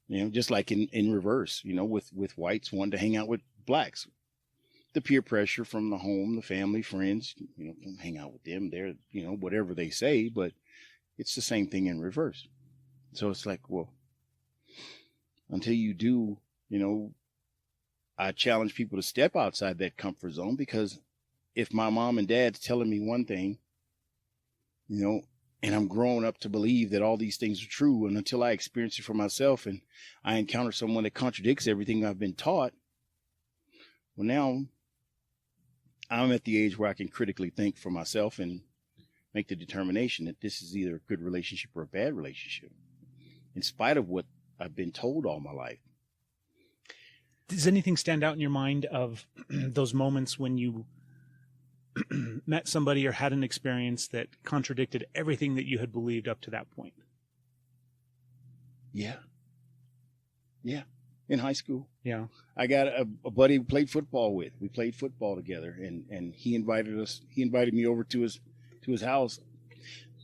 Just like in reverse, with whites wanting to hang out with blacks. The peer pressure from the home, the family, friends, don't hang out with them. They're, whatever they say, but it's the same thing in reverse. So it's like, well, until you do, I challenge people to step outside that comfort zone, because if my mom and dad's telling me one thing, and I'm growing up to believe that all these things are true, and until I experience it for myself and I encounter someone that contradicts everything I've been taught, well, now I'm at the age where I can critically think for myself and make the determination that this is either a good relationship or a bad relationship, in spite of what I've been told all my life. Does anything stand out in your mind of those moments when you met somebody or had an experience that contradicted everything that you had believed up to that point? Yeah. In high school. Yeah. I got a buddy we played football with. We played football together, and he invited me over to his house.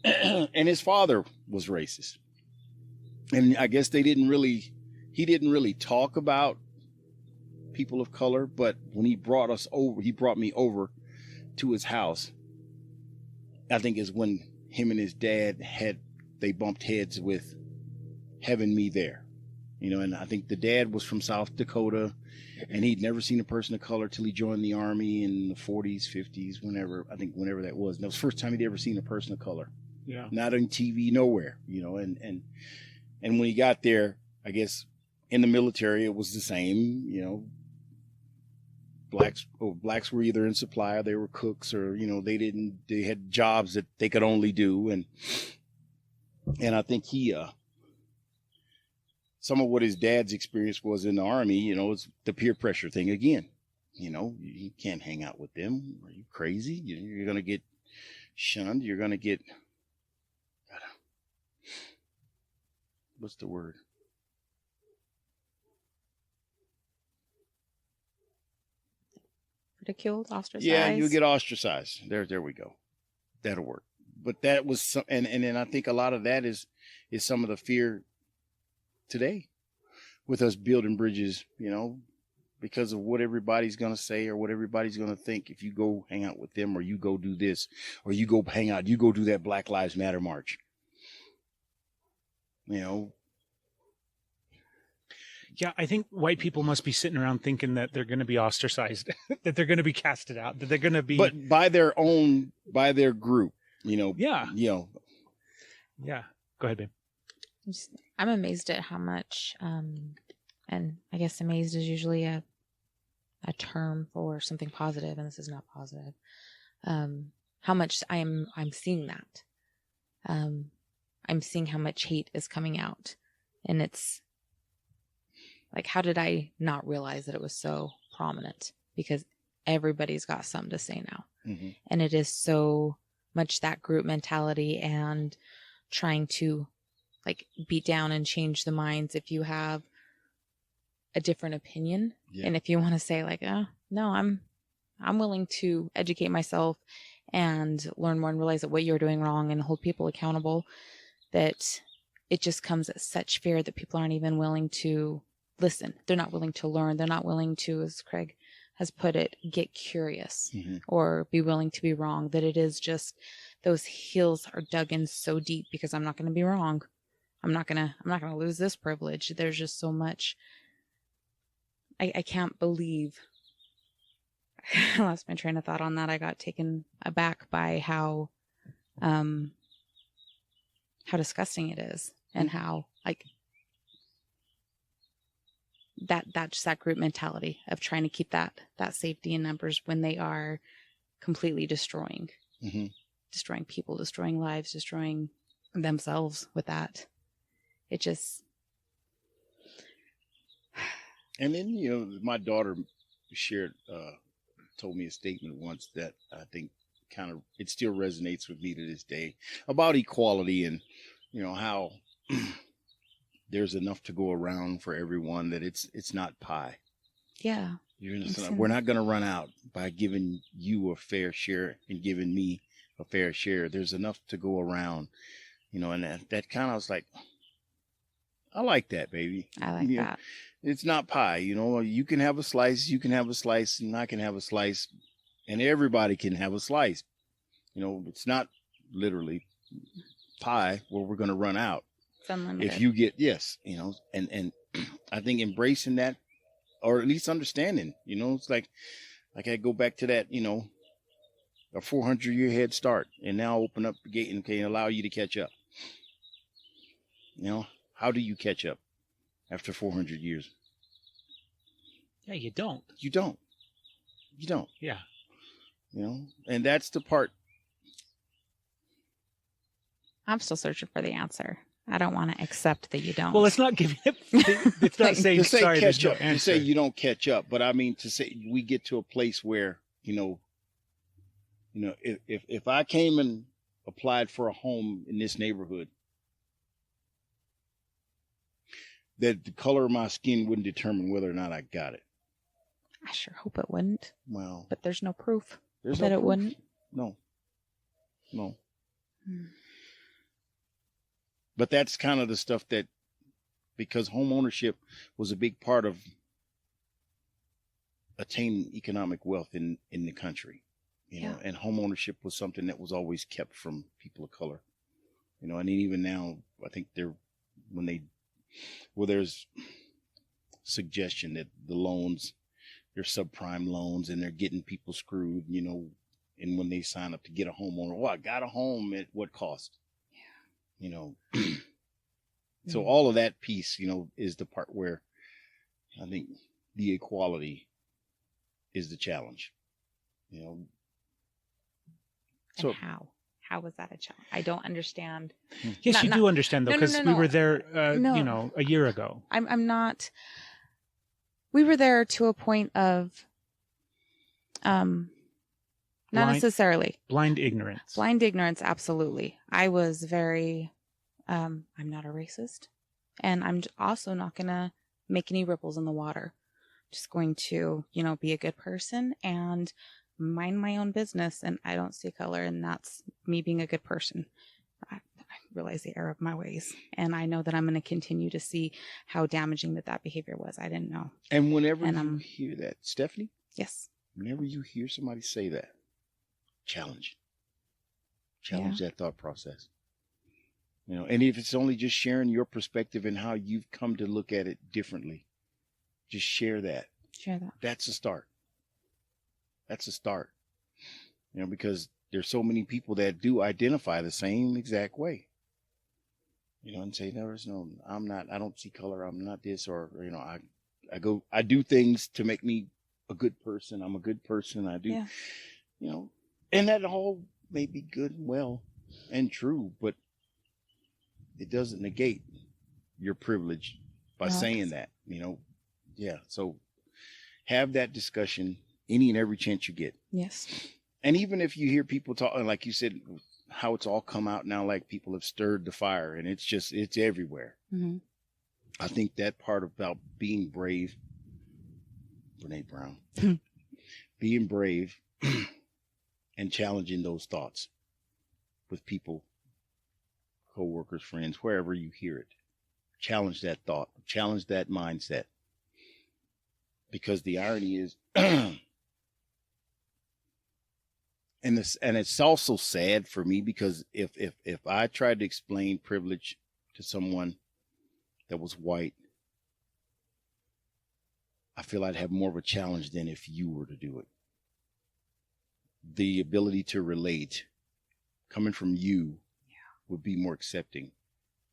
And his father was racist. And I guess he didn't really talk about people of color, but when he brought me over to his house, I think is when him and his dad they bumped heads with having me there. And I think the dad was from South Dakota, and he'd never seen a person of color till he joined the Army in the 40s, 50s, whenever that was. And that was the first time he'd ever seen a person of color. Yeah. Not on TV, nowhere, and when he got there, I guess in the military, it was the same, blacks were either in supply or they were cooks, or, they had jobs that they could only do. And I think some of what his dad's experience was in the Army, it's the peer pressure thing again. You can't hang out with them. Are you crazy? You're going to get shunned. You're going to get, what's the word? Ridiculed, ostracized. Yeah, you get ostracized. There we go. That'll work. But that was and then I think a lot of that is some of the fear today with us building bridges, because of what everybody's going to say or what everybody's going to think. If you go hang out with them, or you go do this, or you go hang out, you go do that Black Lives Matter march. Yeah, I think white people must be sitting around thinking that they're going to be ostracized, that they're going to be casted out, that they're going to be... But by their group, Yeah. Yeah. Go ahead, babe. I'm amazed at how much, and I guess amazed is usually a term for something positive, and this is not positive. How much I'm seeing that. I'm seeing how much hate is coming out, and it's like, how did I not realize that it was so prominent? Because everybody's got something to say now. Mm-hmm. And it is so much that group mentality and trying to like beat down and change the minds if you have a different opinion. Yeah. And if you want to say like, oh, no, I'm willing to educate myself and learn more and realize that what you're doing wrong and hold people accountable, that it just comes at such fear that people aren't even willing to listen. They're not willing to learn. They're not willing to, as Craig has put it, get curious or be willing to be wrong. That it is just those heels are dug in so deep because I'm not going to be wrong. I'm not going to lose this privilege. There's just so much. I can't believe I lost my train of thought on that. I got taken aback by how disgusting it is and how like that group mentality of trying to keep that safety in numbers when they are completely destroying people, destroying lives, destroying themselves with that. It just. And then, you know, my daughter told me a statement once that I think it still resonates with me to this day about equality and, you know, how there's enough to go around for everyone, that it's not pie. Yeah. We're not going to run out by giving you a fair share and giving me a fair share. There's enough to go around, you know, and that kind of was like, I like that, baby. I like that. It's not pie, you know, you can have a slice, and I can have a slice, and everybody can have a slice. You know, it's not literally pie where we're going to run out. It's unlimited. If you get, yes, you know, and I think embracing that, or at least understanding, you know, it's like I go back to that, you know, a 400-year head start, and now open up the gate and can allow you to catch up. You know, how do you catch up after 400 years? Yeah, you don't. You don't. Yeah. You know, and that's the part. I'm still searching for the answer. I don't want to accept that you don't. Well, it's not giving it. It's not saying sorry. There's no answer. You say you don't catch up, but I mean to say we get to a place where you know, if I came and applied for a home in this neighborhood, that the color of my skin wouldn't determine whether or not I got it. I sure hope it wouldn't. Well, but there's no proof that it wouldn't. No. But that's kind of the stuff that, because home ownership was a big part of attaining economic wealth in the country, you know, and home ownership was something that was always kept from people of color, you know, and even now, I think there's suggestion that the loans, they're subprime loans and they're getting people screwed, you know, and when they sign up to get a homeowner, well, I got a home at what cost? You know, so all of that piece, you know, is the part where I think the equality is the challenge, you know. So how was that a challenge? I don't understand. Yes, you do understand though, because we were there, you know, a year ago. I'm not. We were there to a point of, not necessarily blind ignorance. Blind ignorance, absolutely. I was very. I'm not a racist, and I'm also not gonna make any ripples in the water. Just going to, you know, be a good person and mind my own business, and I don't see color, and that's me being a good person. I realize the error of my ways, and I know that I'm going to continue to see how damaging that behavior was. I didn't know. And whenever you hear that, Stephanie? Yes. Whenever you hear somebody say that, challenge that thought process. You know, and if it's only just sharing your perspective and how you've come to look at it differently, just share that. That's a start. You know, because there's so many people that do identify the same exact way. You know, and say, I don't see color, I'm not this, or, you know, I do things to make me a good person. I'm a good person. I do, you know, and that all may be good and well and true, but it doesn't negate your privilege by saying that, you know. Yeah. So have that discussion any and every chance you get. Yes. And even if you hear people talking, like you said, how it's all come out now, like people have stirred the fire and it's everywhere. Mm-hmm. I think that part about being brave, Brene Brown, being brave and challenging those thoughts with people, co-workers, friends, wherever you hear it. Challenge that thought, challenge that mindset. Because the irony is, and it's also sad for me, because if I tried to explain privilege to someone that was white, I feel I'd have more of a challenge than if you were to do it. The ability to relate coming from you would be more accepting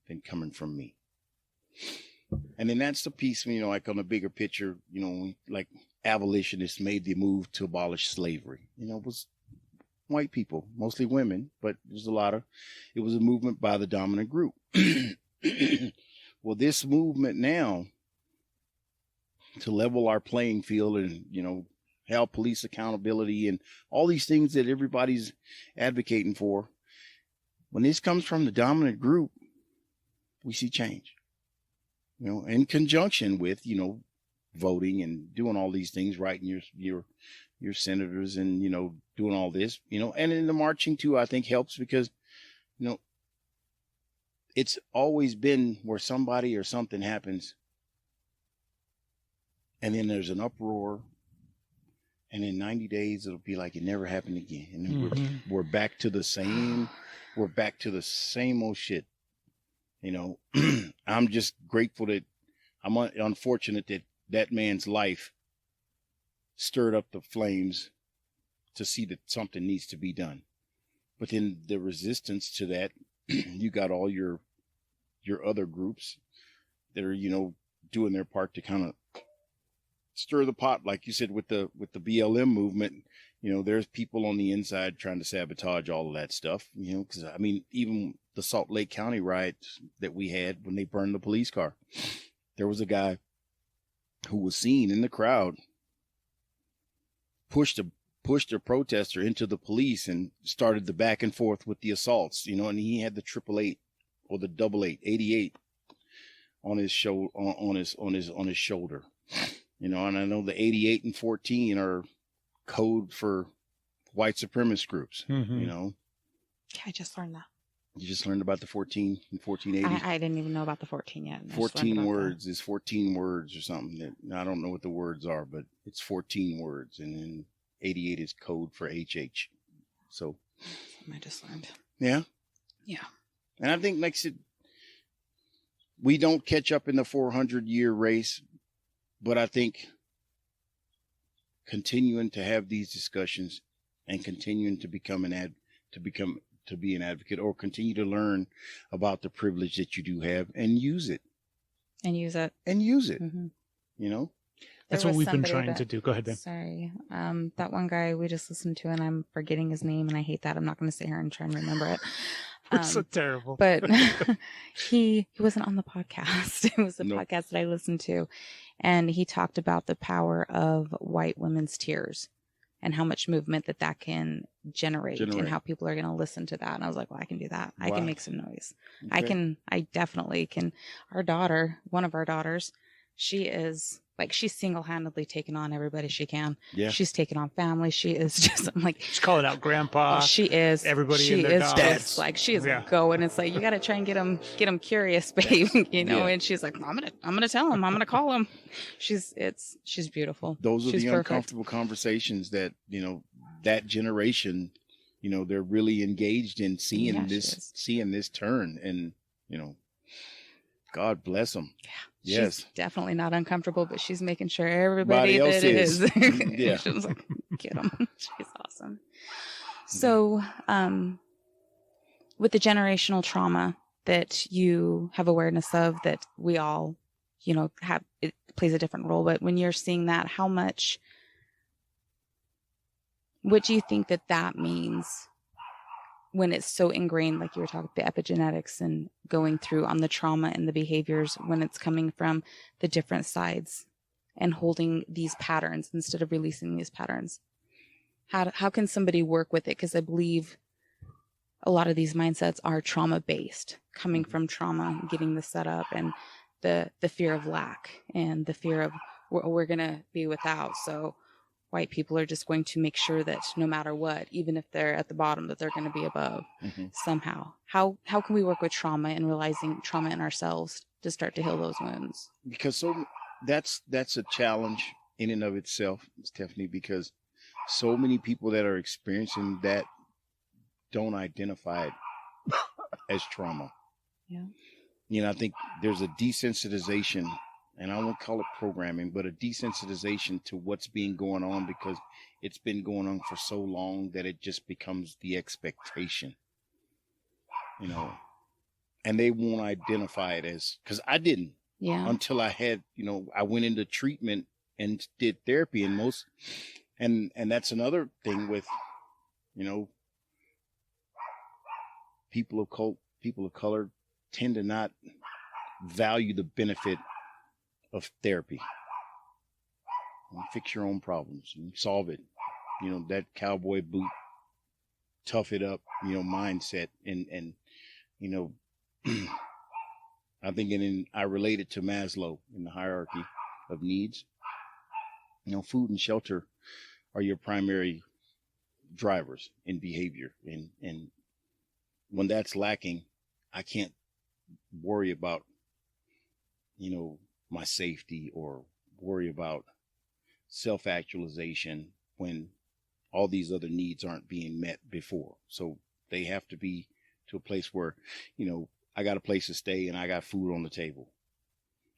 than coming from me. And then that's the piece, like on a bigger picture, like abolitionists made the move to abolish slavery. It was white people, mostly women, but there's it was a movement by the dominant group. Well, this movement now to level our playing field and, have police accountability and all these things that everybody's advocating for. When this comes from the dominant group, we see change, in conjunction with, voting and doing all these things, writing your senators and, doing all this, and in the marching too, I think helps because, it's always been where somebody or something happens and then there's an uproar. And in 90 days, it'll be like it never happened again. And then we're back to the same, old shit. I'm just grateful that I'm unfortunate that man's life stirred up the flames to see that something needs to be done. But then the resistance to that, you got all your other groups that are, doing their part to kind of stir the pot, like you said, with the BLM movement. There's people on the inside trying to sabotage all of that stuff, because even the Salt Lake County riots that we had when they burned the police car, there was a guy who was seen in the crowd, pushed a protester into the police and started the back and forth with the assaults, and he had the 888 or the 88 on his shoulder. And I know the 88 and 14 are code for white supremacist groups, Yeah, I just learned that. You just learned about the 14 and 1480? I didn't even know about the 14 yet. 14 words is 14 words or something. I don't know what the words are, but it's 14 words. And then 88 is code for HH. So. I just learned. Yeah? Yeah. And I think we don't catch up in the 400-year race. But I think continuing to have these discussions and continuing to be an advocate, or continue to learn about the privilege that you do have and use it. Mm-hmm. That's what we've been trying to do. Go ahead, Ben. Sorry. That one guy we just listened to, and I'm forgetting his name, and I hate that. I'm not going to sit here and try and remember it. We're so terrible. But he wasn't on the podcast. It was the podcast that I listened to. And he talked about the power of white women's tears and how much movement that can generate and how people are going to listen to that. And I was like, well, I can do that. Wow. I can make some noise. Okay. I definitely can. Our daughter, one of our daughters, she's single-handedly taken on everybody she can. Yeah. She's taken on family. She is just, I'm like, she's calling out grandpa. She is. Everybody she in their is just like, she is going. It's like, you got to try and get them curious, babe. And she's like, I'm going to tell him, I'm going to call him. She's beautiful. Those are the uncomfortable conversations that, that generation, they're really engaged in seeing this turn, and, God bless them. Yeah. Yes. She's definitely not uncomfortable, but she's making sure everybody else is. Yeah. She was like, get them. She's awesome. So, with the generational trauma that you have awareness of, that we all, have, it plays a different role. But when you're seeing that, what do you think that means when it's so ingrained, like you were talking, the epigenetics and going through on the trauma and the behaviors, when it's coming from the different sides and holding these patterns instead of releasing these patterns? How can somebody work with it? Because I believe a lot of these mindsets are trauma based, coming from trauma, getting the setup, and the fear of lack and the fear of we're going to be without. So white people are just going to make sure that no matter what, even if they're at the bottom, that they're going to be above somehow. How can we work with trauma and realizing trauma in ourselves to start to heal those wounds? Because that's a challenge in and of itself, Stephanie, because so many people that are experiencing that don't identify it as trauma. Yeah. You know, I think there's a desensitization, and I won't call it programming, but a desensitization to what's been going on because it's been going on for so long that it just becomes the expectation, you know, and they won't identify it as, because I didn't until I had, you know, I went into treatment and did therapy, and that's another thing with, you know, people of color tend to not value the benefit of therapy. Fix your own problems and solve it. You know, that cowboy boot, tough it up, you know, mindset. And you know, I think I relate it to Maslow in the hierarchy of needs. You know, food and shelter are your primary drivers in behavior. And when that's lacking, I can't worry about, you know, my safety or worry about self-actualization when all these other needs aren't being met before. So they have to be to a place where, you know, I got a place to stay and I got food on the table.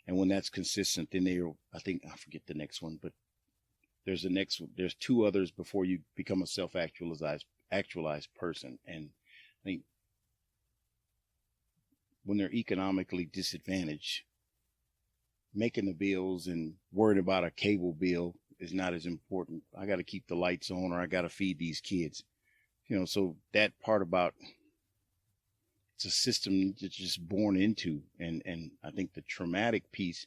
And when that's consistent, then I forget the next one, but there's the next one. There's two others before you become a actualized person. And I think when they're economically disadvantaged, making the bills and worrying about a cable bill is not as important. I got to keep the lights on, or I got to feed these kids, you know. So that part about it's a system that's just born into, and I think the traumatic piece,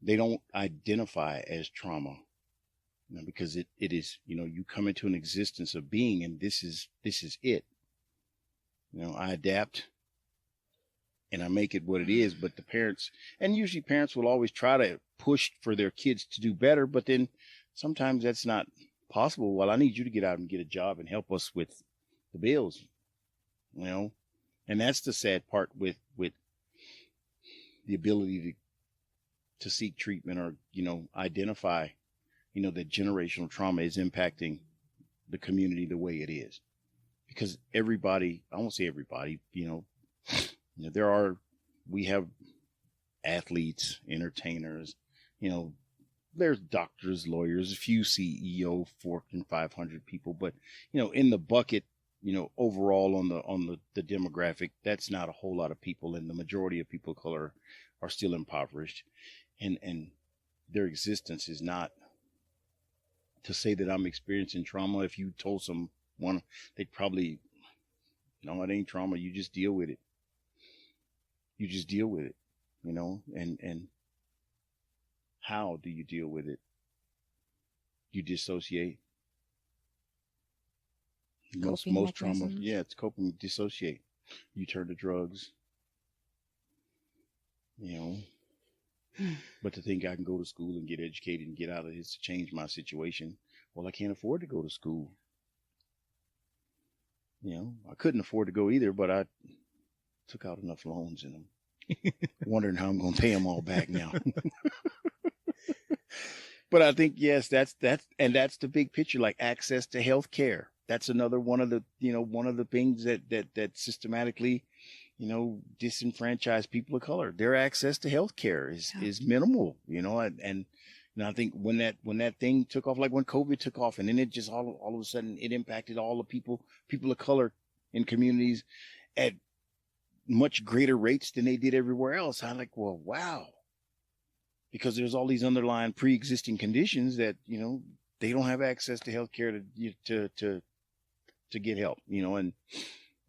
they don't identify as trauma, you know, because it is, you know, you come into an existence of being, and this is it. You know, I adapt and I make it what it is, but the parents, and usually parents will always try to push for their kids to do better, but then sometimes that's not possible. Well, I need you to get out and get a job and help us with the bills, you know, and that's the sad part with the ability to seek treatment or, you know, identify, you know, that generational trauma is impacting the community the way it is. Because everybody, I won't say everybody, you know, we have athletes, entertainers, you know, there's doctors, lawyers, a few CEO, Fortune 500 people, but, you know, in the bucket, you know, overall on the demographic, that's not a whole lot of people. And the majority of people of color are still impoverished, and their existence is not to say that I'm experiencing trauma. If you told someone, they'd probably, no, it ain't trauma. You just deal with it. You just deal with it, you know, and how do you deal with it? You dissociate. Most trauma, it's coping, dissociate. You turn to drugs, you know, but to think I can go to school and get educated and get out of this to change my situation. Well, I can't afford to go to school. You know, I couldn't afford to go either, but I took out enough loans and I'm wondering how I'm going to pay them all back now. But I think, yes, that's the big picture, like access to health care. That's another one of the things that systematically, you know, disenfranchise people of color. Their access to health care is minimal, you know, and I think when that thing took off, like when COVID took off, and then it just all of a sudden it impacted all the people of color in communities at much greater rates than they did everywhere else. I'm like, well, wow. Because there's all these underlying pre-existing conditions that, you know, they don't have access to health care to get help, you know, and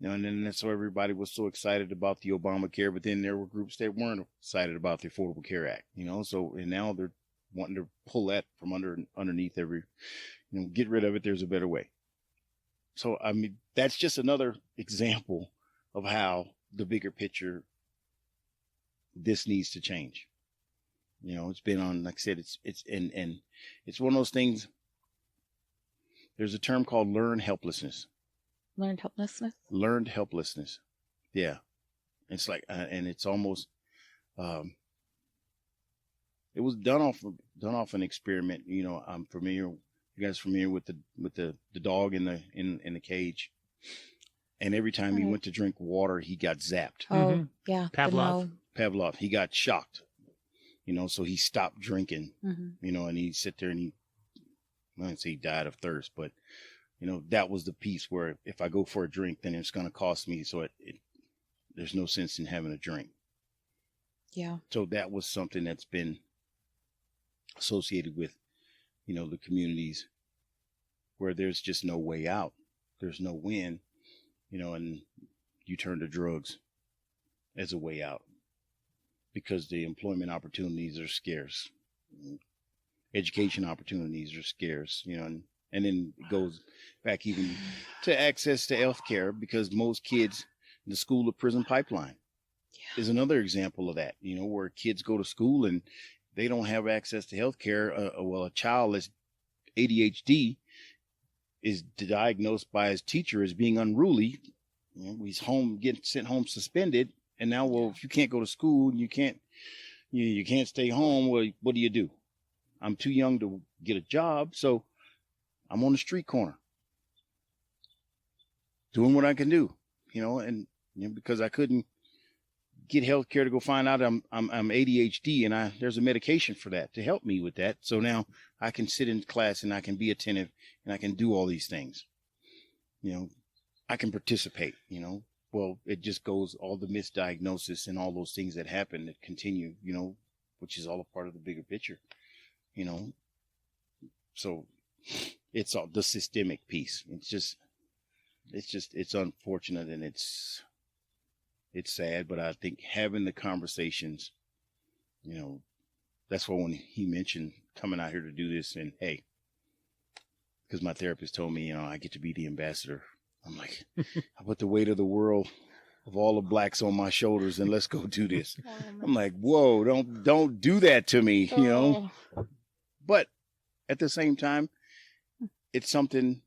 then so everybody was so excited about the Obamacare, but then there were groups that weren't excited about the Affordable Care Act, you know, so, and now they're wanting to pull that from underneath every, you know, get rid of it. There's a better way. So, I mean, that's just another example of how the bigger picture, this needs to change. You know, it's been on, like I said, it's one of those things There's a term called learned helplessness. Learned helplessness. Learned helplessness. Yeah. It's like, and it's almost, it was done off an experiment. You know, I'm familiar. You guys familiar with the dog in the cage? And every time he went to drink water, he got zapped. Oh, yeah. Pavlov. He got shocked. You know, so he stopped drinking. Mm-hmm. You know, and he'd sit there and I wouldn't say he died of thirst, but you know, that was the piece where if I go for a drink, then it's going to cost me. So there's no sense in having a drink. Yeah. So that was something that's been associated with, you know, the communities where there's just no way out. There's no win, you know, and you turn to drugs as a way out because the employment opportunities are scarce. Education opportunities are scarce, you know, and then it goes back even to access to healthcare because most kids, the school to prison pipeline is another example of that, you know, where kids go to school and they don't have access to healthcare. Well, a child that's ADHD is diagnosed by his teacher as being unruly. You know, he's home, getting sent home suspended. And now, well, if you can't go to school, you can't stay home. Well, what do? I'm too young to get a job, so I'm on the street corner doing what I can do, you know, and you know, because I couldn't get health care to go find out I'm ADHD and there's a medication for that to help me with that. So now I can sit in class and I can be attentive and I can do all these things, you know, I can participate, you know. Well, it just goes all the misdiagnosis and all those things that happen that continue, you know, which is all a part of the bigger picture. You know, so it's all the systemic piece. It's unfortunate and it's sad, but I think having the conversations, you know, that's why when he mentioned coming out here to do this and hey, because my therapist told me, you know, I get to be the ambassador. I'm like, I put the weight of the world of all the blacks on my shoulders and let's go do this. I'm like, whoa, don't do that to me, you know. But at the same time, it's something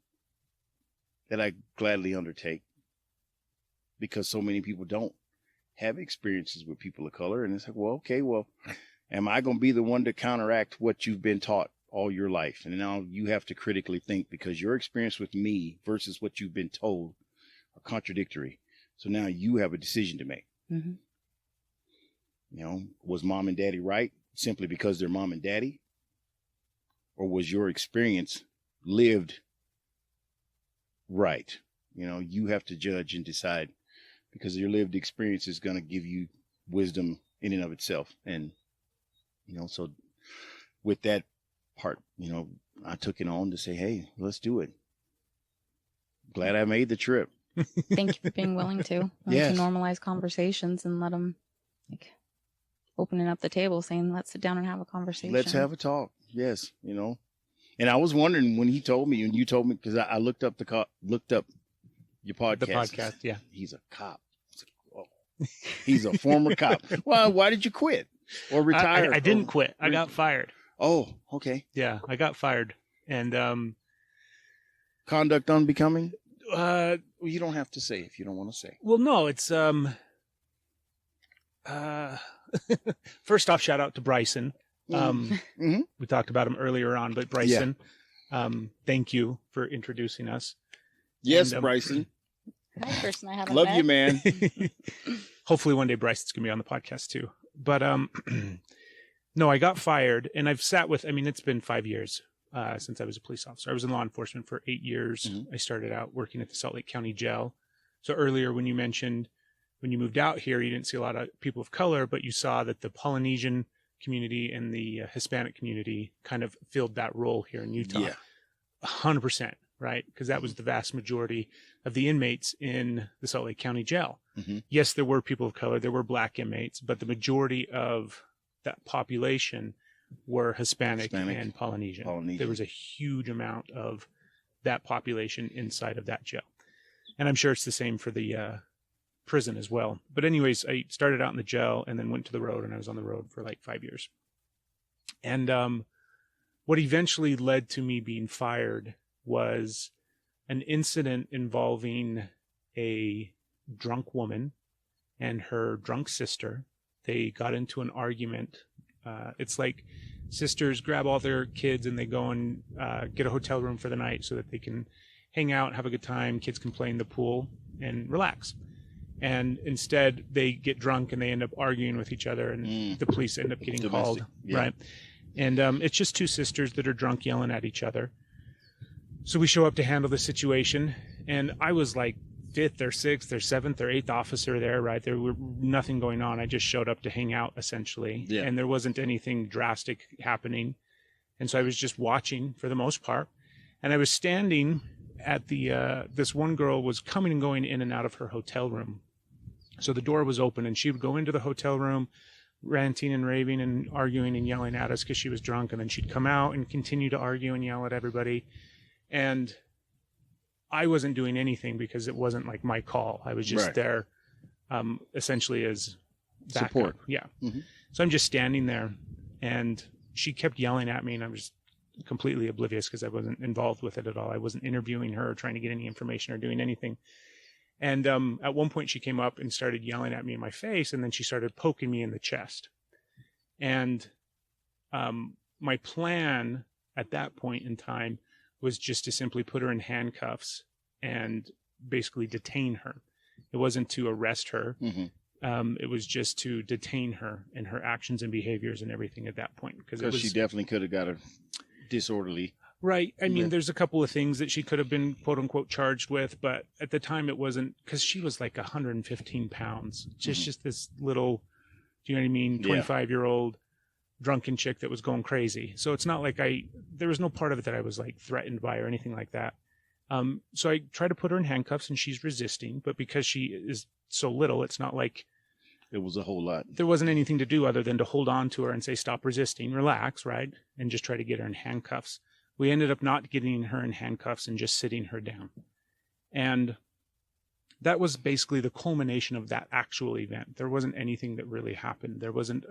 that I gladly undertake because so many people don't have experiences with people of color. And it's like, well, okay, well, am I going to be the one to counteract what you've been taught all your life? And now you have to critically think because your experience with me versus what you've been told are contradictory. So now you have a decision to make. Mm-hmm. You know, was mom and daddy right simply because they're mom and daddy? Or was your experience lived right? You know, you have to judge and decide because your lived experience is going to give you wisdom in and of itself. And, you know, so with that part, you know, I took it on to say, hey, let's do it. Glad I made the trip. Thank you for being willing to. Yes. To normalize conversations and let them, like, opening up the table saying, let's sit down and have a conversation. Let's have a talk. Yes. You know, and I was wondering when he told me and you told me, because I looked up your podcast. The podcast. Yeah. He's a cop. He's a former cop. Well, why did you quit or retire? I didn't quit. I got fired. Oh, okay. Yeah. I got fired. And, conduct unbecoming? Well, you don't have to say if you don't want to say. Well, no, it's, first off, shout out to Bryson. We talked about him earlier on, but Bryson, thank you for introducing us. Yes, And, Bryson. Hi, person I haven't Love met. you, man. Hopefully one day Bryson's going to be on the podcast too. But, no, I got fired and I've sat with, I mean, it's been 5 years, since I was a police officer. I was in law enforcement for 8 years. Mm-hmm. I started out working at the Salt Lake County Jail. So earlier when you mentioned, when you moved out here, you didn't see a lot of people of color, but you saw that the Polynesian community and the Hispanic community kind of filled that role here in Utah. Yeah. 100%, right? Because that was the vast majority of the inmates in the Salt Lake County Jail. Mm-hmm. Yes, there were people of color, there were black inmates, but the majority of that population were Hispanic and Polynesian. There was a huge amount of that population inside of that jail. And I'm sure it's the same for the prison as well. But anyways, I started out in the jail and then went to the road, and I was on the road for like 5 years. And what eventually led to me being fired was an incident involving a drunk woman and her drunk sister. They got into an argument. It's like sisters grab all their kids and they go and get a hotel room for the night so that they can hang out, have a good time. Kids can play in the pool and relax. And instead, they get drunk and they end up arguing with each other, and the police end up getting called. Yeah. Right. And it's just two sisters that are drunk yelling at each other. So we show up to handle the situation, and I was like 5th or 6th or 7th or 8th officer there, right? There were nothing going on. I just showed up to hang out, essentially. Yeah. And there wasn't anything drastic happening. And so I was just watching for the most part. And I was standing at the, this one girl was coming and going in and out of her hotel room. So the door was open, and she would go into the hotel room, ranting and raving and arguing and yelling at us because she was drunk. And then she'd come out and continue to argue and yell at everybody. And I wasn't doing anything because it wasn't like my call. I was just there essentially as backup. Support. Yeah. Mm-hmm. So I'm just standing there, and she kept yelling at me, and I was completely oblivious because I wasn't involved with it at all. I wasn't interviewing her or trying to get any information or doing anything. And at one point she came up and started yelling at me in my face, and then she started poking me in the chest. And my plan at that point in time was just to simply put her in handcuffs and basically detain her. It wasn't to arrest her. Mm-hmm. It was just to detain her and her actions and behaviors and everything at that point. Because she definitely could have got her disorderly. Right. I mean, there's a couple of things that she could have been, quote unquote, charged with, but at the time it wasn't, because she was like 115 pounds. Just this little, do you know what I mean? 25-year-old drunken chick that was going crazy. So it's not like there was no part of it that I was like threatened by or anything like that. So I try to put her in handcuffs, and she's resisting, but because she is so little, it's not like it was a whole lot. There wasn't anything to do other than to hold on to her and say, stop resisting, relax, right? And just try to get her in handcuffs. We ended up not getting her in handcuffs and just sitting her down. And that was basically the culmination of that actual event. There wasn't anything that really happened. There wasn't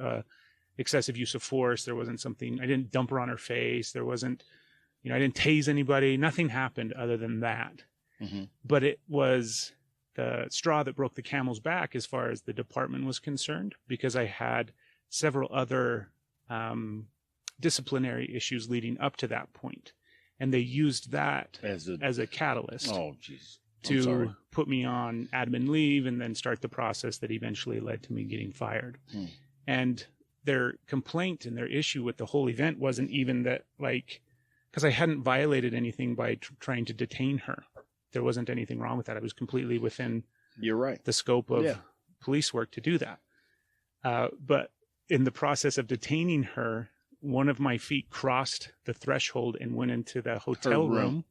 excessive use of force. There wasn't something, I didn't dump her on her face. There wasn't, I didn't tase anybody. Nothing happened other than that. Mm-hmm. But it was the straw that broke the camel's back as far as the department was concerned, because I had several other disciplinary issues leading up to that point, and they used that as a catalyst to put me on admin leave and then start the process that eventually led to me getting fired. And their complaint and their issue with the whole event wasn't even that, like, because I hadn't violated anything by trying to detain her. There wasn't anything wrong with that. I was completely within the scope of police work to do that. But in the process of detaining her, one of my feet crossed the threshold and went into the hotel room.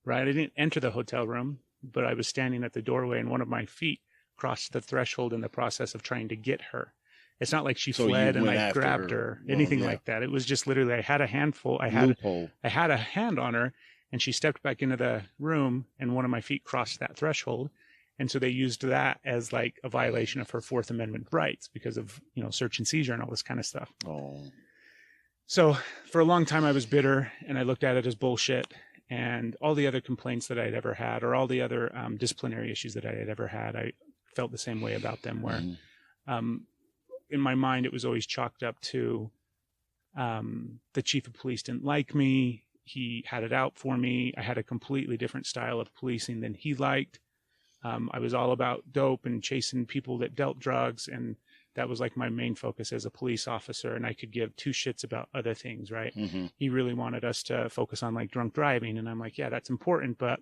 Right? I didn't enter the hotel room, but I was standing at the doorway, and one of my feet crossed the threshold in the process of trying to get her. It's not like she fled and I grabbed her, anything like that. It was just literally, I had a handful. I had a hand on her, and she stepped back into the room, and one of my feet crossed that threshold. And so they used that as like a violation of her Fourth Amendment rights because of, search and seizure and all this kind of stuff. So for a long time I was bitter, and I looked at it as bullshit, and all the other complaints that I'd ever had, or all the other disciplinary issues that I had ever had, I felt the same way about them, where in my mind it was always chalked up to the chief of police didn't like me. He had it out for me. I had a completely different style of policing than he liked. I was all about dope and chasing people that dealt drugs, and that was like my main focus as a police officer, and I could give two shits about other things, right? Mm-hmm. He really wanted us to focus on like drunk driving, and I'm like, yeah, that's important, but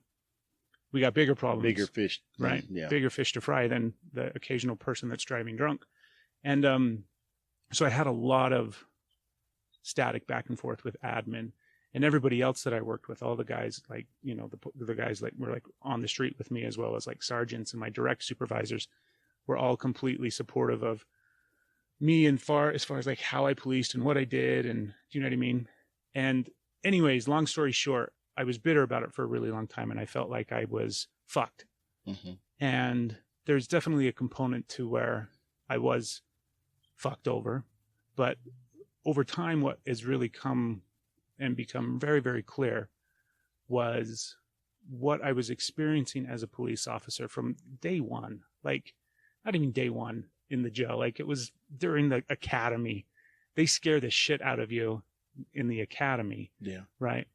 we got bigger problems. Bigger fish. Right? Yeah. Bigger fish to fry than the occasional person that's driving drunk. And so I had a lot of static back and forth with admin. And everybody else that I worked with, all the guys, like, the guys that were like on the street with me, as well as like sergeants and my direct supervisors, were all completely supportive of me as far as like how I policed and what I did. And do you know what I mean? And anyways, long story short, I was bitter about it for a really long time, and I felt like I was fucked. Mm-hmm. And there's definitely a component to where I was fucked over. But over time, what has really come and become very, very clear was what I was experiencing as a police officer from day one. Like, not even day one in the jail. Like, it was during the academy. They scare the shit out of you in the academy. Yeah. Right.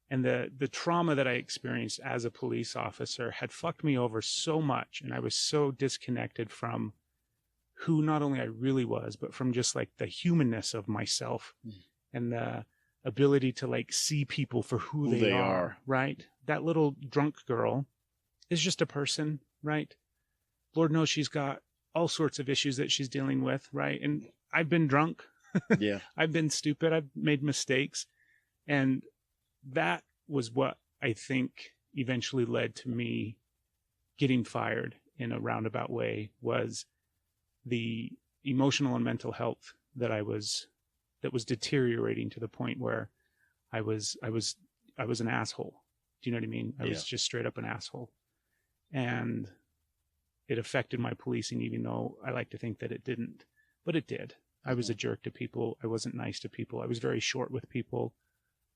And the trauma that I experienced as a police officer had fucked me over so much. And I was so disconnected from who not only I really was, but from just like the humanness of myself and the ability to like see people for who they are. Right. That little drunk girl is just a person. Right. Lord knows she's got all sorts of issues that she's dealing with. Right. And I've been drunk. Yeah. I've been stupid. I've made mistakes. And that was what I think eventually led to me getting fired in a roundabout way, was the emotional and mental health that was deteriorating to the point where I was an asshole. Do you know what I mean? I was just straight up an asshole. And it affected my policing, even though I like to think that it didn't, but it did. I was a jerk to people. I wasn't nice to people. I was very short with people.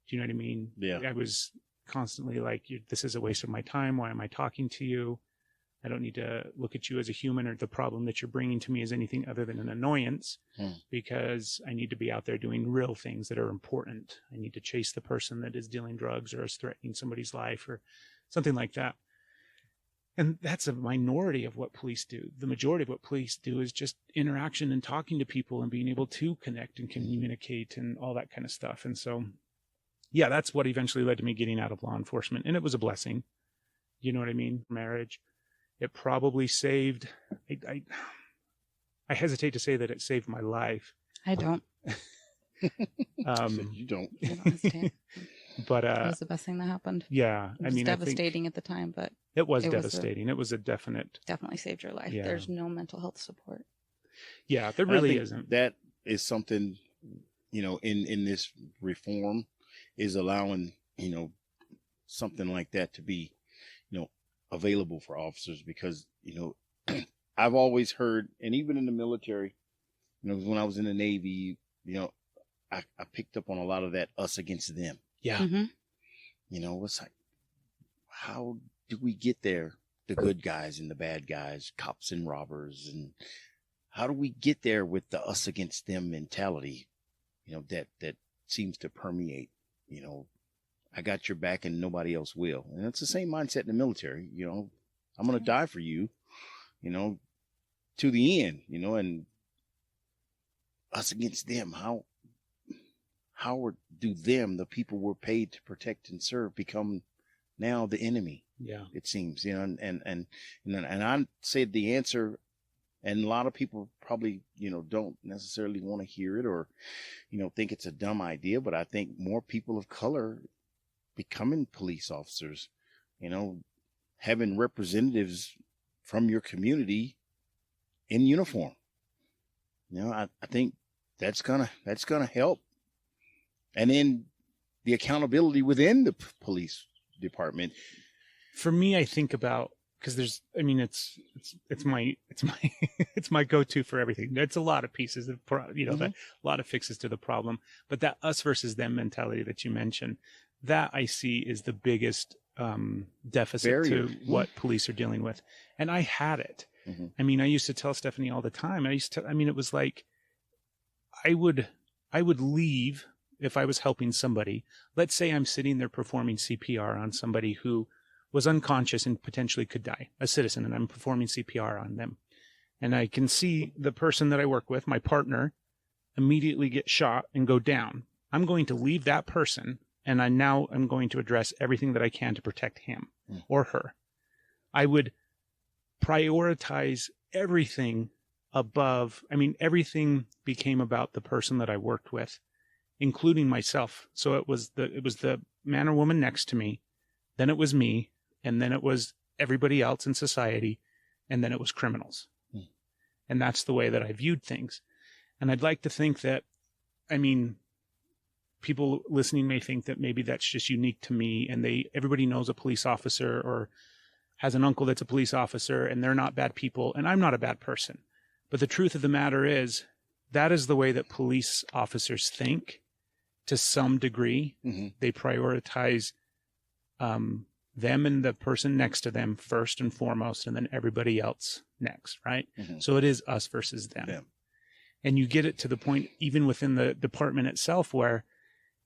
Do you know what I mean? Yeah. I was constantly like, this is a waste of my time. Why am I talking to you? I don't need to look at you as a human, or the problem that you're bringing to me as anything other than an annoyance, because I need to be out there doing real things that are important. I need to chase the person that is dealing drugs or is threatening somebody's life or something like that. And that's a minority of what police do. The majority of what police do is just interaction and talking to people and being able to connect and communicate and all that kind of stuff. And so, yeah, that's what eventually led to me getting out of law enforcement. And it was a blessing. You know what I mean? Marriage. It probably saved, I hesitate to say that it saved my life. I don't. You don't. I don't hesitate. But It was the best thing that happened. yeah, It was devastating at the time, but it was devastating. It was a definite. Definitely saved your life. Yeah. There's no mental health support. Yeah, there really isn't. That is something, in this reform, is allowing, something like that to be, available for officers, because, I've always heard, and even in the military, when I was in the Navy, I picked up on a lot of that us against them. Yeah. Mm-hmm. It's like, how do we get there? The good guys and the bad guys, cops and robbers, and how do we get there with the us against them mentality, that seems to permeate, I got your back and nobody else will. And it's the same mindset in the military. I'm going to die for you, to the end, and us against them. How do them, the people we're paid to protect and serve, become now the enemy? Yeah. It seems, and I said the answer, and a lot of people probably, don't necessarily want to hear it, or, think it's a dumb idea, but I think more people of color becoming police officers, having representatives from your community in uniform. I think that's gonna help. And then the accountability within the police department. For me, I think about, because it's my it's my go-to for everything. It's a lot of pieces of a lot of fixes to the problem, but that us versus them mentality that you mentioned, that I see is the biggest deficit barrier to what police are dealing with. And I had it. Mm-hmm. I used to tell Stephanie all the time. It was like, I would leave if I was helping somebody. Let's say I'm sitting there performing CPR on somebody who was unconscious and potentially could die, a citizen, and I'm performing CPR on them. And I can see the person that I work with, my partner, immediately get shot and go down. I'm going to leave that person, and I'm going to address everything that I can to protect him or her. I would prioritize everything above. Everything became about the person that I worked with, including myself. So it was the man or woman next to me, then it was me, and then it was everybody else in society, and then it was criminals. And that's the way that I viewed things. And I'd like to think that, people listening may think that maybe that's just unique to me, and everybody knows a police officer or has an uncle that's a police officer, and they're not bad people, and I'm not a bad person. But the truth of the matter is, that is the way that police officers think to some degree. Mm-hmm. They prioritize them and the person next to them first and foremost, and then everybody else next, right? So it is us versus them. Yeah. And you get it to the point, even within the department itself, where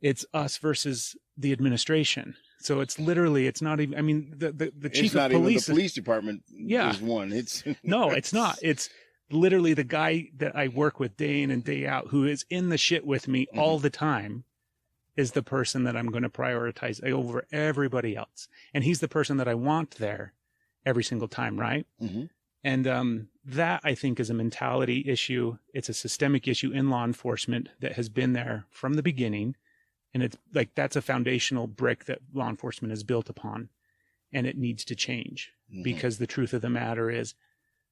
it's us versus the administration. So it's literally, it's not even, I mean, the chief of police. Even the police department is one. It's no, it's not. It's literally the guy that I work with day in and day out, who is in the shit with me all the time, is the person that I'm going to prioritize over everybody else. And he's the person that I want there every single time, right? And that, I think, is a mentality issue. It's a systemic issue in law enforcement that has been there from the beginning. And it's like, that's a foundational brick that law enforcement is built upon. And it needs to change, because the truth of the matter is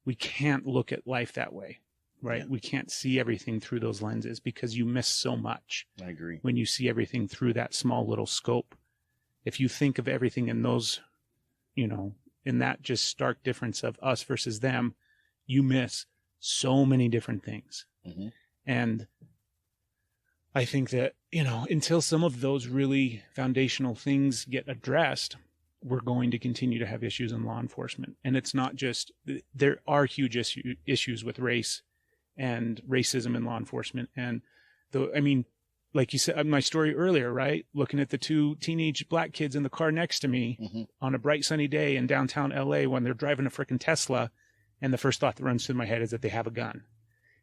we can't look at life that way, right? Yeah. We can't see everything through those lenses, because you miss so much. I agree. When you see everything through that small little scope. If you think of everything in those, you know, in that just stark difference of us versus them, you miss so many different things. And I think that, you know, until some of those really foundational things get addressed, we're going to continue to have issues in law enforcement. And it's not just, there are huge issues with race and racism in law enforcement. And I mean, like you said, my story earlier, right? Looking at the two teenage black kids in the car next to me on a bright sunny day in downtown LA when they're driving a freaking Tesla. And the first thought that runs through my head is that they have a gun.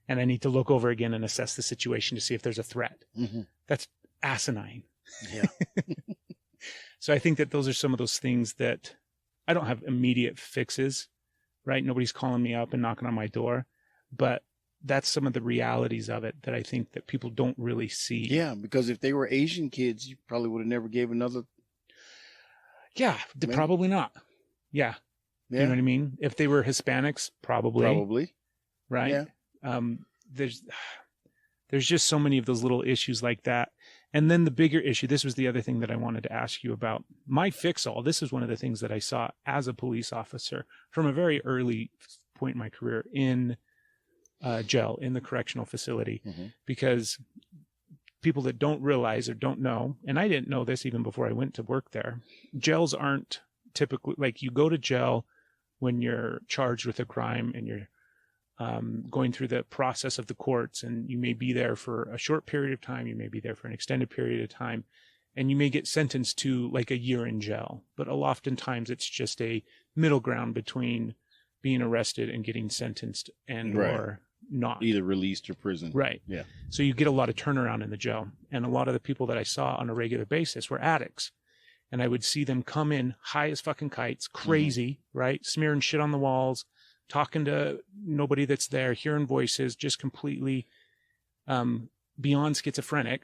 And I need to look over again and assess the situation to see if there's a threat. That's asinine. Yeah. So I think that those are some of those things that I don't have immediate fixes, right? Nobody's calling me up and knocking on my door, but that's some of the realities of it that I think that people don't really see. Yeah, because if they were Asian kids, you probably would have never gave another. Yeah, probably not. Yeah. You know what I mean? If they were Hispanics, probably. Right? Yeah. There's just so many of those little issues like that. And then the bigger issue, this was the other thing that I wanted to ask you about. My fix-all, this is one of the things that I saw as a police officer from a very early point in my career in jail, in the correctional facility, because people that don't realize or don't know, and I didn't know this even before I went to work there, jails aren't typically, like, you go to jail when you're charged with a crime and you're going through the process of the courts, and you may be there for a short period of time, you may be there for an extended period of time, and you may get sentenced to like a year in jail. But oftentimes it's just a middle ground between being arrested and getting sentenced and or not. Either released or prison. Right. Yeah. So you get a lot of turnaround in the jail. And a lot of the people that I saw on a regular basis were addicts. And I would see them come in high as fucking kites, crazy, right? Smearing shit on the walls, talking to nobody that's there, hearing voices, just completely beyond schizophrenic.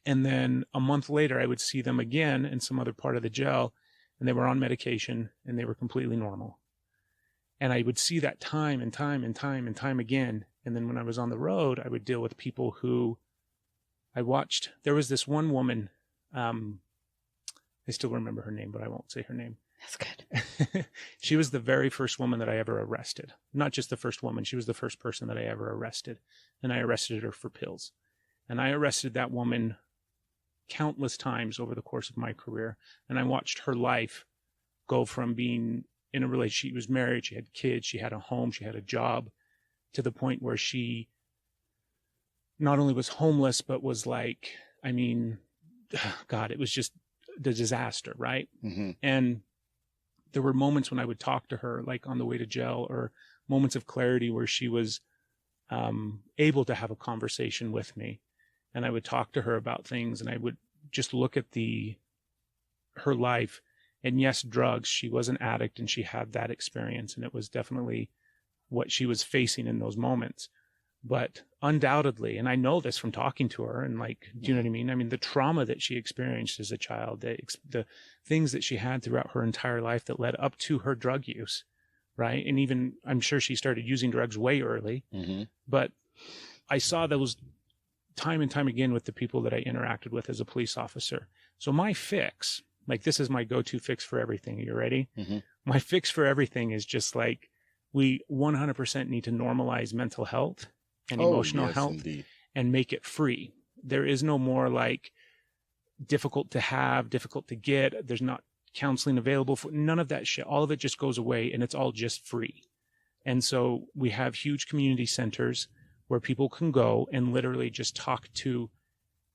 And then a month later, I would see them again in some other part of the jail, and they were on medication and they were completely normal. And I would see that time and time and time and time again. And then when I was on the road, I would deal with people who I watched. There was this one woman, I still remember her name, but I won't say her name. That's good. She was the very first woman that I ever arrested. Not just the first woman. She was the first person that I ever arrested. And I arrested her for pills. And I arrested that woman countless times over the course of my career. And I watched her life go from being in a relationship. She was married. She had kids. She had a home. She had a job, to the point where she not only was homeless, but was like, I mean, God, it was just the disaster, right? And there were moments when I would talk to her, like on the way to jail, or moments of clarity where she was able to have a conversation with me. And I would talk to her about things, and I would just look at her life. And yes, drugs, she was an addict and she had that experience, and it was definitely what she was facing in those moments. But undoubtedly, and I know this from talking to her, and like, do you know what I mean? I mean, the trauma that she experienced as a child, the things that she had throughout her entire life that led up to her drug use, right? And even, I'm sure she started using drugs way early, but I saw those time and time again with the people that I interacted with as a police officer. So my fix, like, this is my go-to fix for everything. Are you ready? My fix for everything is just like, we 100% need to normalize mental health and emotional health, indeed, and make it free. There is no more like difficult to have, difficult to get. There's not counseling available for none of that shit. All of it just goes away, and it's all just free. And so we have huge community centers where people can go and literally just talk to,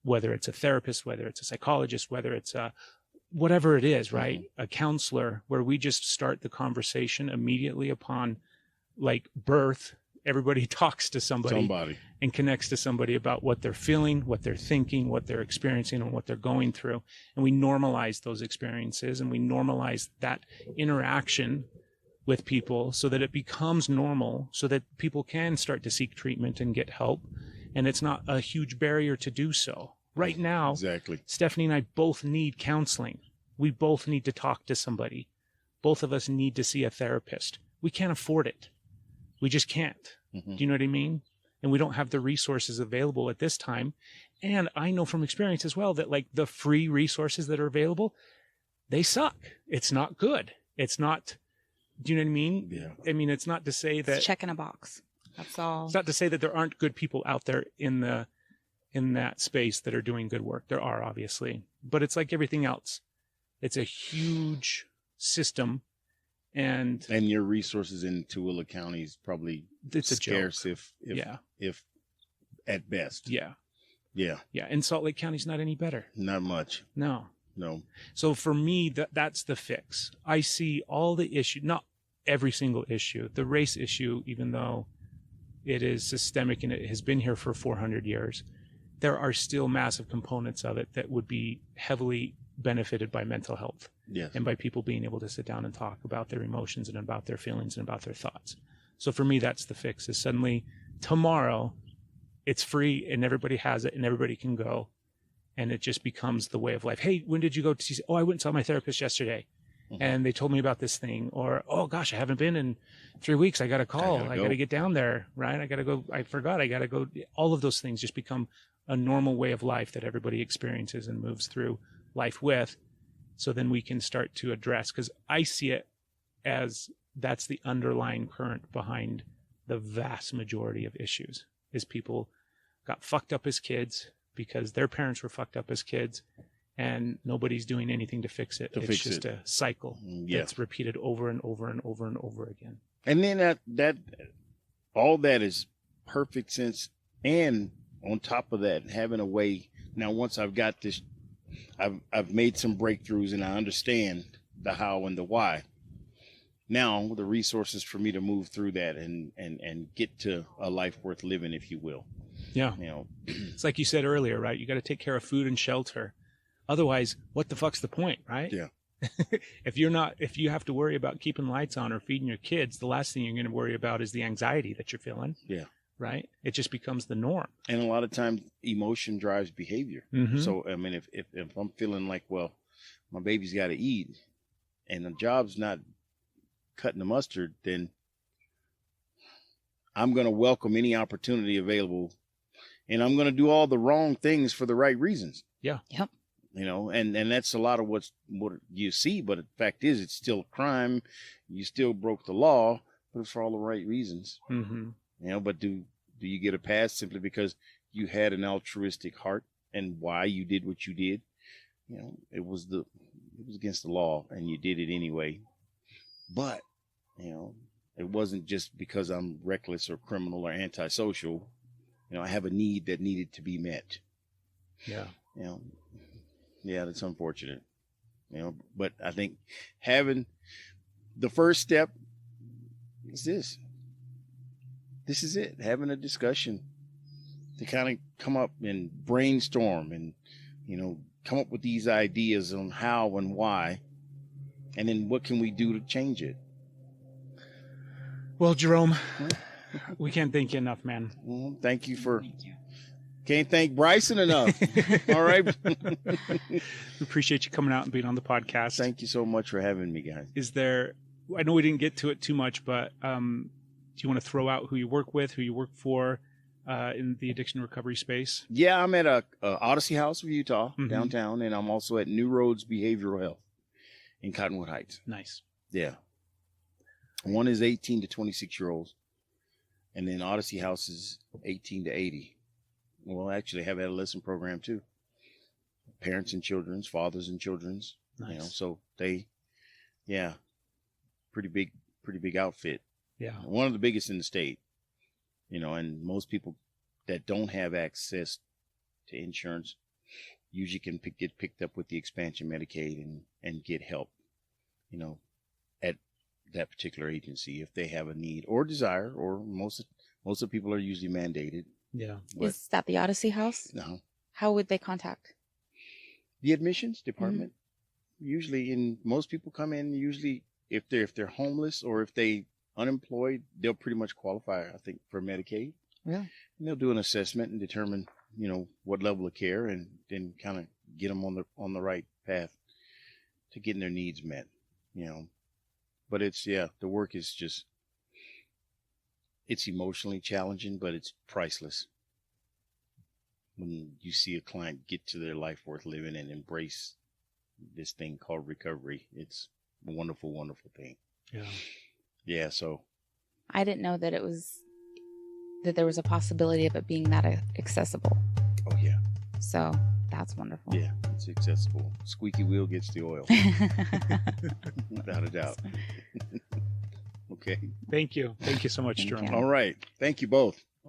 whether it's a therapist, whether it's a psychologist, whether it's a whatever it is, right? A counselor, where we just start the conversation immediately upon like birth. Everybody talks to somebody and connects to somebody about what they're feeling, what they're thinking, what they're experiencing, and what they're going through. And we normalize those experiences, and we normalize that interaction with people so that it becomes normal, so that people can start to seek treatment and get help. And it's not a huge barrier to do so. Right now, Exactly. Stephanie and I both need counseling. We both need to talk to somebody. Both of us need to see a therapist. We can't afford it. We just can't. Mm-hmm. Do you know what I mean? And we don't have the resources available at this time. And I know from experience as well that like the free resources that are available, they suck. It's not good. It's not, do you know what I mean? Yeah. I mean, it's not to say that It's checking a box. That's all. it's not to say that there aren't good people out there in that space that are doing good work. There are, obviously, but it's like everything else. It's a huge system, and your resources in Tooele County is probably it's a scarce, joke. if at best. Yeah. Yeah. And Salt Lake County's not any better. Not much. No. No. So for me, that's the fix. I see all the issue, not every single issue. The race issue, even though it is systemic and it has been here for 400 years, there are still massive components of it that would be heavily benefited by mental health. Yes. And by people being able to sit down and talk about their emotions and about their feelings and about their thoughts. So for me, that's the fix, is suddenly tomorrow it's free and everybody has it and everybody can go. And it just becomes the way of life. Hey, when did you go to see? Oh, I went and saw my therapist yesterday. Mm-hmm. And they told me about this thing. Or, oh gosh, I haven't been in 3 weeks. I got to call. I got to get down there, right? I got to go. I forgot. I got to go. All of those things just become a normal way of life that everybody experiences and moves through life with. So then we can start to address, because I see it as that's the underlying current behind the vast majority of issues, is people got fucked up as kids because their parents were fucked up as kids, and nobody's doing anything to fix it. It's just a cycle that's repeated over and over and over and over again. And then that all that is perfect sense. And on top of that, having a way, now once I've got this, I've made some breakthroughs and I understand the how and the why. Now the resources for me to move through that and get to a life worth living, if you will. Yeah. You know, it's like you said earlier, right? You got to take care of food and shelter. Otherwise, what the fuck's the point, right? Yeah. If you have to worry about keeping lights on or feeding your kids, the last thing you're going to worry about is the anxiety that you're feeling. Yeah. Right? It just becomes the norm. And a lot of times emotion drives behavior. Mm-hmm. So, I mean, if I'm feeling like, well, my baby's got to eat and the job's not cutting the mustard, then I'm going to welcome any opportunity available, and I'm going to do all the wrong things for the right reasons. Yeah. Yep. You know, and that's a lot of what you see, but the fact is it's still a crime. You still broke the law, but it's for all the right reasons. Mm-hmm. You know, but do you get a pass simply because you had an altruistic heart and why you did what you did? You know, it was against the law and you did it anyway. But, you know, it wasn't just because I'm reckless or criminal or antisocial. You know, I have a need that needed to be met. Yeah. You know, yeah, that's unfortunate. You know, but I think having the first step is this. This is it. Having a discussion to kind of come up and brainstorm and, you know, come up with these ideas on how and why, and then what can we do to change it? Well, Jerome, we can't thank you enough, man. Well, thank you. Can't thank Bryson enough. All right. We appreciate you coming out and being on the podcast. Thank you so much for having me, guys. I know we didn't get to it too much, but do you want to throw out who you work with, who you work for in the addiction recovery space? Yeah, I'm at a Odyssey House of Utah, Mm-hmm. downtown, and I'm also at New Roads Behavioral Health in Cottonwood Heights. Nice. Yeah. One is 18 to 26-year-olds, and then Odyssey House is 18 to 80. Well, actually, I have an adolescent program, too. parents and children's, fathers and children's. Nice. So they, pretty big outfit. Yeah. One of the biggest in the state. And most people that don't have access to insurance usually can get picked up with the expansion Medicaid and get help, at that particular agency if they have a need or desire, or most of the people are usually mandated. Yeah. Is that the Odyssey House? No. How would they contact? The admissions department. Usually, most people come in, usually if they're homeless or if they unemployed, they'll pretty much qualify, I think, for Medicaid. Really? And they'll do an assessment and determine, what level of care, and then kind of get them on the right path to getting their needs met, But it's, the work is just, it's emotionally challenging, but it's priceless. When you see a client get to their life worth living and embrace this thing called recovery, it's a wonderful, wonderful thing. Yeah. Yeah. So I didn't know that there was a possibility of it being that accessible. Oh yeah. So that's wonderful. Yeah, it's accessible. Squeaky wheel gets the oil. Without a doubt. Okay. Thank you so much, Thank Jerome. you. All right. Thank you both.